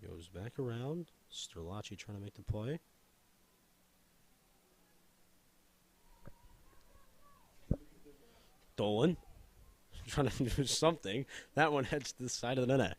Goes back around. Sterlacci trying to make the play. Dolan trying to do something. That one heads to the side of the net.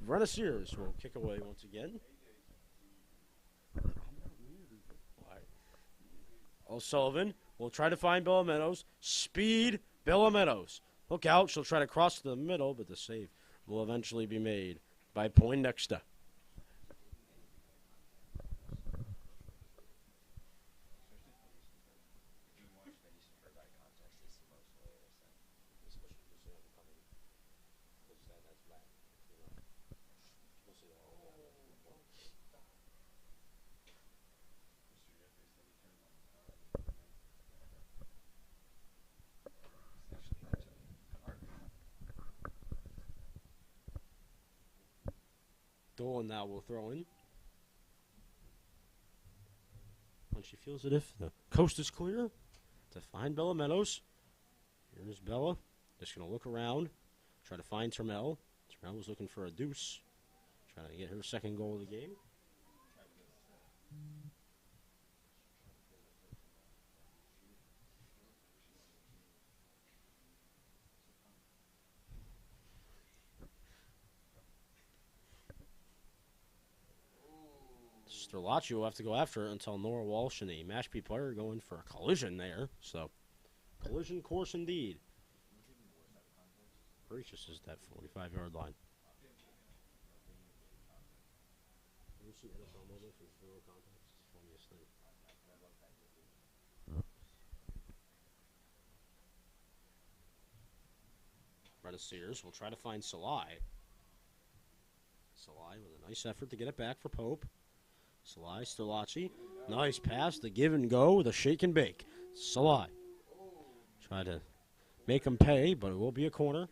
Brenna Sears will kick away once again. O'Sullivan will try to find Bella Meadows. Speed, Bella Meadows. Look out, she'll try to cross to the middle, but the save will eventually be made by Poindexter. Dolan now will throw in. When she feels it, if the coast is clear, to find Bella Meadows. Here's Bella. Just going to look around, try to find Termel. Termel was looking for a deuce, trying to get her second goal of the game. Sterlacci will have to go after it until Nora Walsh and the Mashpee player are going for a collision there. So, collision course indeed. Gracious is that 45-yard line. Brenna Sears will try to find Salai. Salai with a nice effort to get it back for Pope. Salai, Sterlacci. Nice pass, the give and go, the shake and bake. Salai. Try to make him pay, but it will be a corner.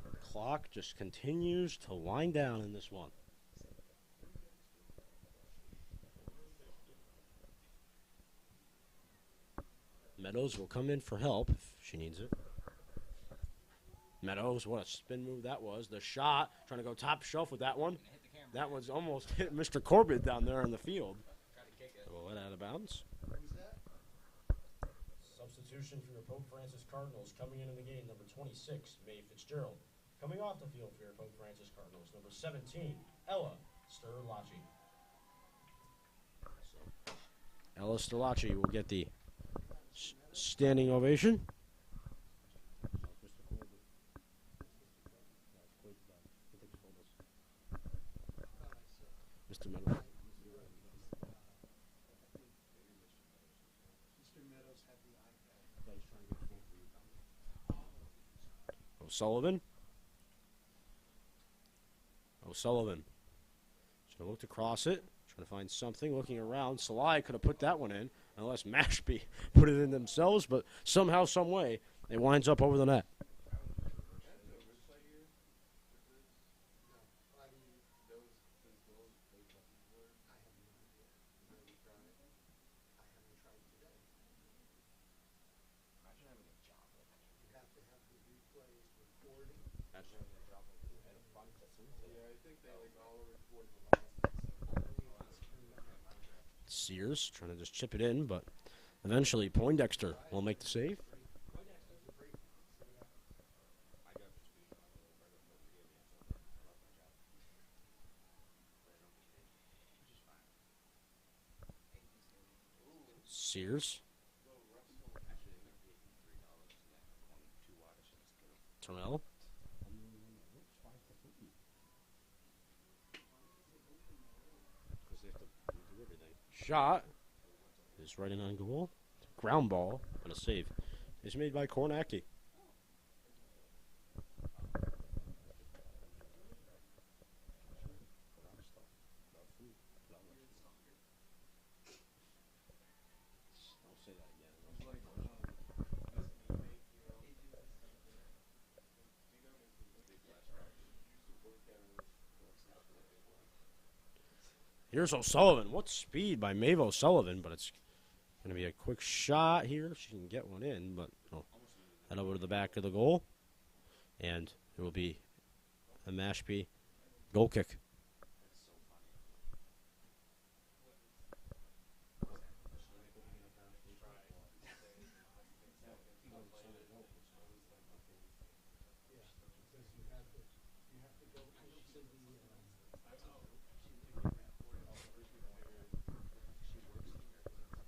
The clock just continues to wind down in this one. Meadows will come in for help if she needs it. Meadows, what a spin move that was. The shot, trying to go top shelf with that one. That one's almost hit Mr. Corbett down there in the field. We'll let out of bounds. Substitution for your Pope Francis Cardinals coming into the game, number 26, Mae Fitzgerald. Coming off the field for your Pope Francis Cardinals, number 17, Ella Sterlacci. So, Ella Sterlacci will get the standing ovation. Mr. Meadows. O'Sullivan. O'Sullivan. She's going to look to cross it. Trying to find something. Looking around. Salai could have put that one in. Unless Mashpee put it in themselves. But somehow, some way, it winds up over the net. Sears trying to just chip it in, but eventually Poindexter will make the save. Sears. Terrell. Shot is right in on goal. Ground ball and a save is made by Kornacki. Here's O'Sullivan. What speed by Maeve O'Sullivan, but it's going to be a quick shot here. She can get one in, but head over to the back of the goal. And it will be a Mashpee goal kick.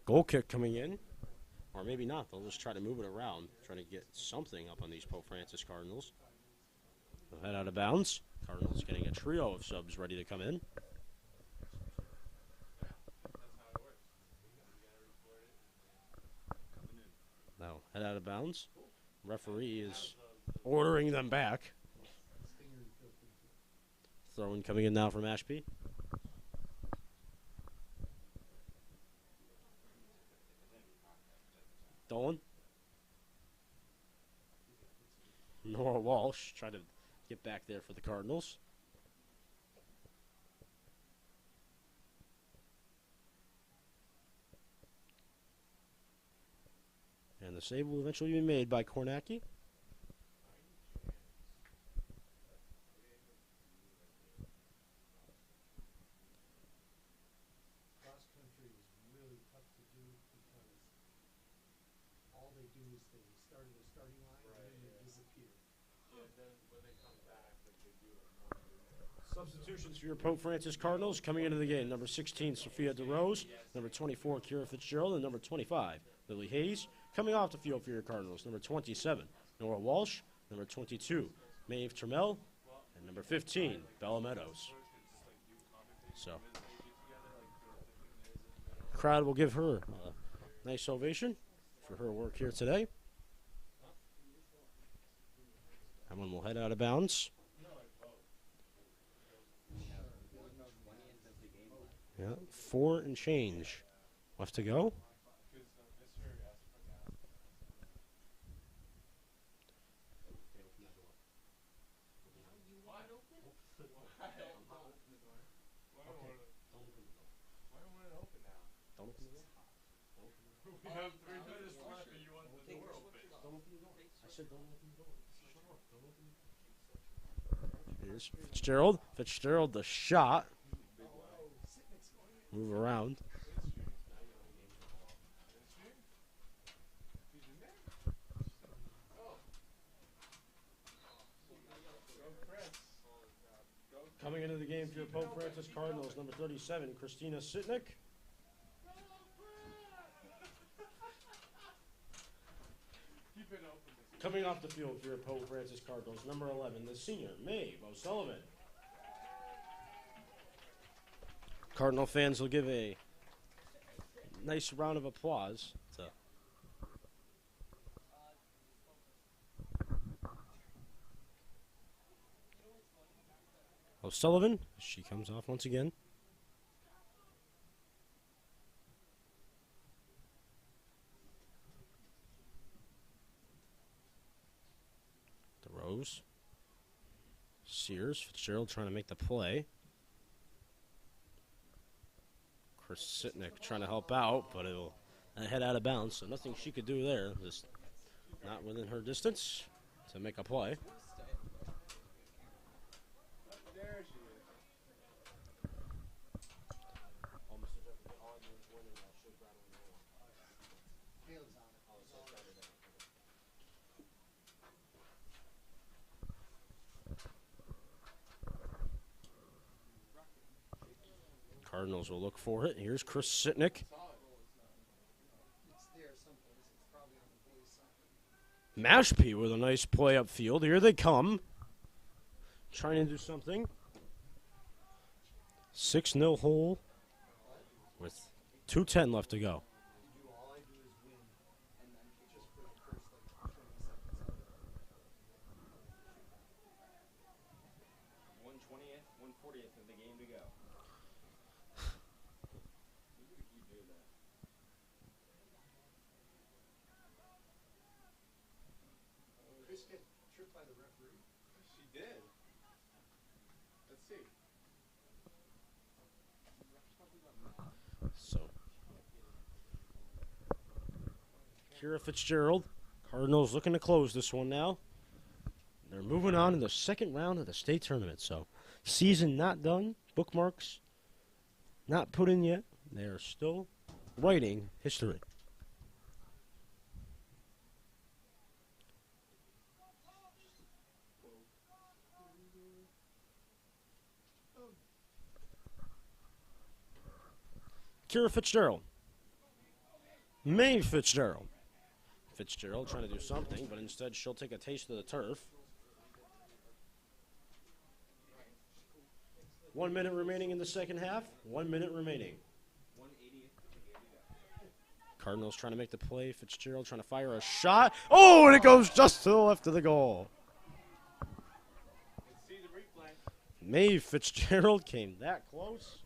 Goal kick coming in, or maybe not. They'll just try to move it around, trying to get something up on these Pope Francis Cardinals. They'll head out of bounds. Cardinals getting a trio of subs ready to come in. Now head out of bounds. Referee is ordering them back. Throw-in coming in now from Mashpee. Dolan. Nora Walsh trying to get back there for the Cardinals. And the save will eventually be made by Kornacki. Substitutions for your Pope Francis Cardinals coming into the game. Number 16, Sophia DeRose. Number 24, Kira Fitzgerald. And number 25, Lily Hayes. Coming off the field for your Cardinals. Number 27, Nora Walsh. Number 22, Maeve Trammell. And number 15, Bella Meadows. So, crowd will give her a nice ovation for her work here today. That one will head out of bounds. Yeah, 4 and change left to go. We have 3 minutes left and you want the door open. I said don't open the door. Here's Fitzgerald. Fitzgerald, the shot. Move around. Coming into the game for your Pope Francis Cardinals, number 37, Christina Sitnick. Coming off the field for your Pope Francis Cardinals, number 11, the senior, Maeve O'Sullivan. Cardinal fans will give a nice round of applause to O'Sullivan. She comes off once again. DeRose. Sears. Fitzgerald trying to make the play. Chris Sitnick trying to help out, but it'll head out of bounds, so nothing she could do there. Just not within her distance to make a play. Cardinals will look for it. Here's Chris Sitnick. Mashpee with a nice play upfield. Here they come. Trying to do something. 6-0 hole with 2:10 left to go. All I do is win, and then just for the first like 20 seconds. 1/20th, 1/40th of the game to go. We're gonna keep doing that. Chris get tripped by the referee. She did. Let's see. So, Kira Fitzgerald. Cardinals looking to close this one now. They're moving on to the second round of the state tournament. So, season not done. Bookmarks not put in yet. They are still writing history. Kira Fitzgerald. Mae Fitzgerald. Fitzgerald trying to do something, but instead she'll take a taste of the turf. 1 minute remaining in the second half. 1 minute remaining. 1/80th. Cardinals trying to make the play. Fitzgerald trying to fire a shot. Oh, and it goes just to the left of the goal. Let's see the replay. Mae Fitzgerald came that close.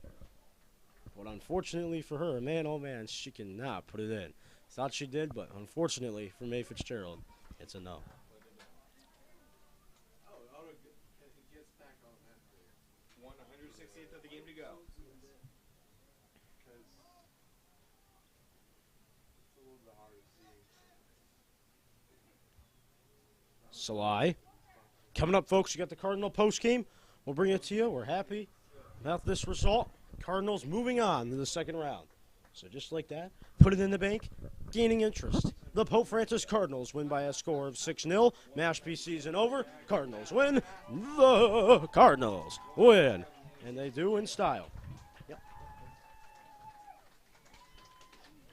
But unfortunately for her, man, oh man, she cannot put it in. Thought she did, but unfortunately for Mae Fitzgerald, it's a no. Oh, it gets back automatically. 160th of the game to go. Because it's a little bit hard to see. Salai. Coming up, folks, you got the Cardinal post game. We'll bring it to you. We're happy about this result. Cardinals moving on to the second round. So just like that, put it in the bank, gaining interest. The Pope Francis Cardinals win by a score of 6-0. Mashpee season over. Cardinals win. The Cardinals win. And they do in style. Yep.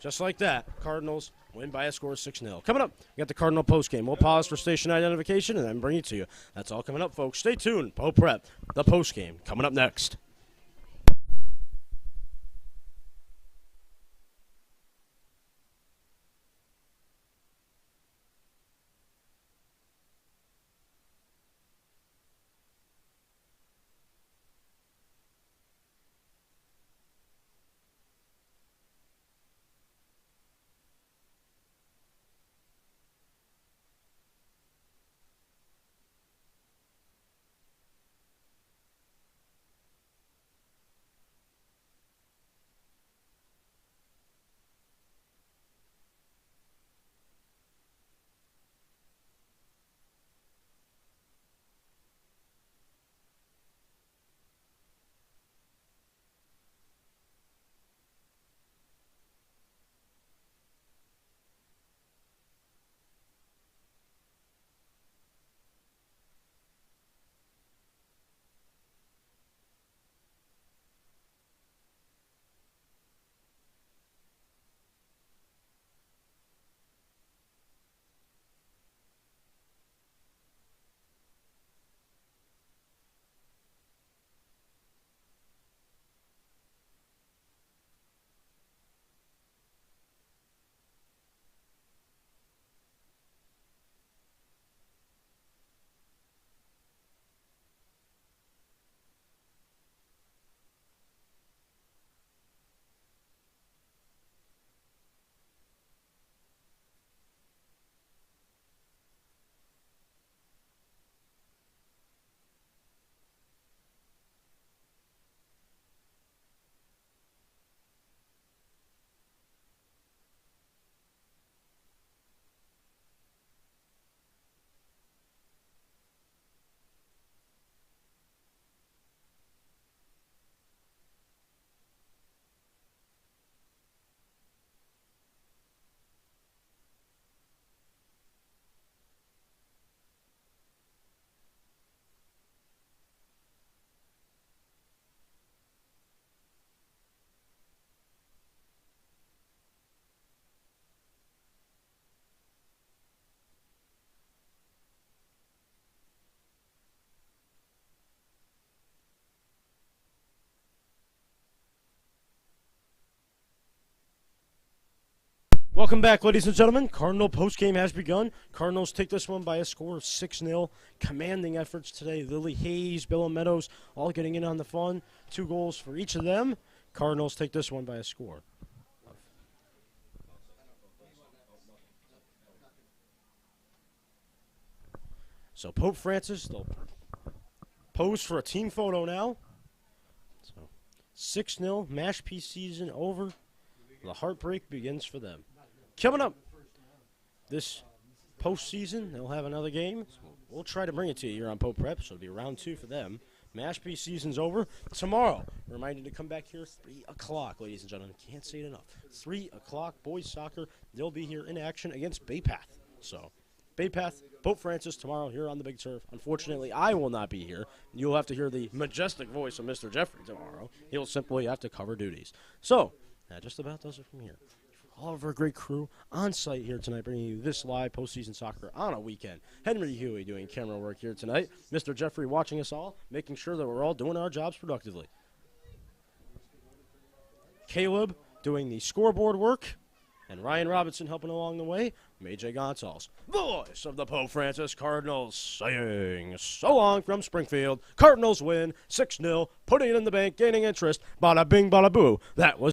Just like that, Cardinals win by a score of 6-0. Coming up, you got the Cardinal postgame. We'll pause for station identification and then bring it to you. That's all coming up, folks. Stay tuned. Pope Prep, the postgame, coming up next. Welcome back, ladies and gentlemen. Cardinal postgame has begun. Cardinals take this one by a score of 6-0. Commanding efforts today. Lily Hayes, Bill Meadows, all getting in on the fun. 2 goals for each of them. Cardinals take this one by a score. So Pope Francis, they'll pose for a team photo now. So 6-0, Mashpee season over. The heartbreak begins for them. Coming up this postseason, they'll have another game. So we'll try to bring it to you here on Pope Prep, so it'll be round 2 for them. Mashpee season's over. Tomorrow, remind you to come back here 3 o'clock, ladies and gentlemen. Can't say it enough. 3 o'clock, boys soccer. They'll be here in action against Baypath. So, Baypath, Pope Francis tomorrow here on the Big Turf. Unfortunately, I will not be here. You'll have to hear the majestic voice of Mr. Jeffrey tomorrow. He'll simply have to cover duties. So, that just about does it from here. All of our great crew on site here tonight, bringing you this live postseason soccer on a weekend. Henry Huey doing camera work here tonight. Mr. Jeffrey watching us all, making sure that we're all doing our jobs productively. Caleb doing the scoreboard work, and Ryan Robinson helping along the way. Majay Gonzalez, the voice of the Pope Francis Cardinals, saying so long from Springfield. Cardinals win 6-0, putting it in the bank, gaining interest. Bada bing, bada boo. That was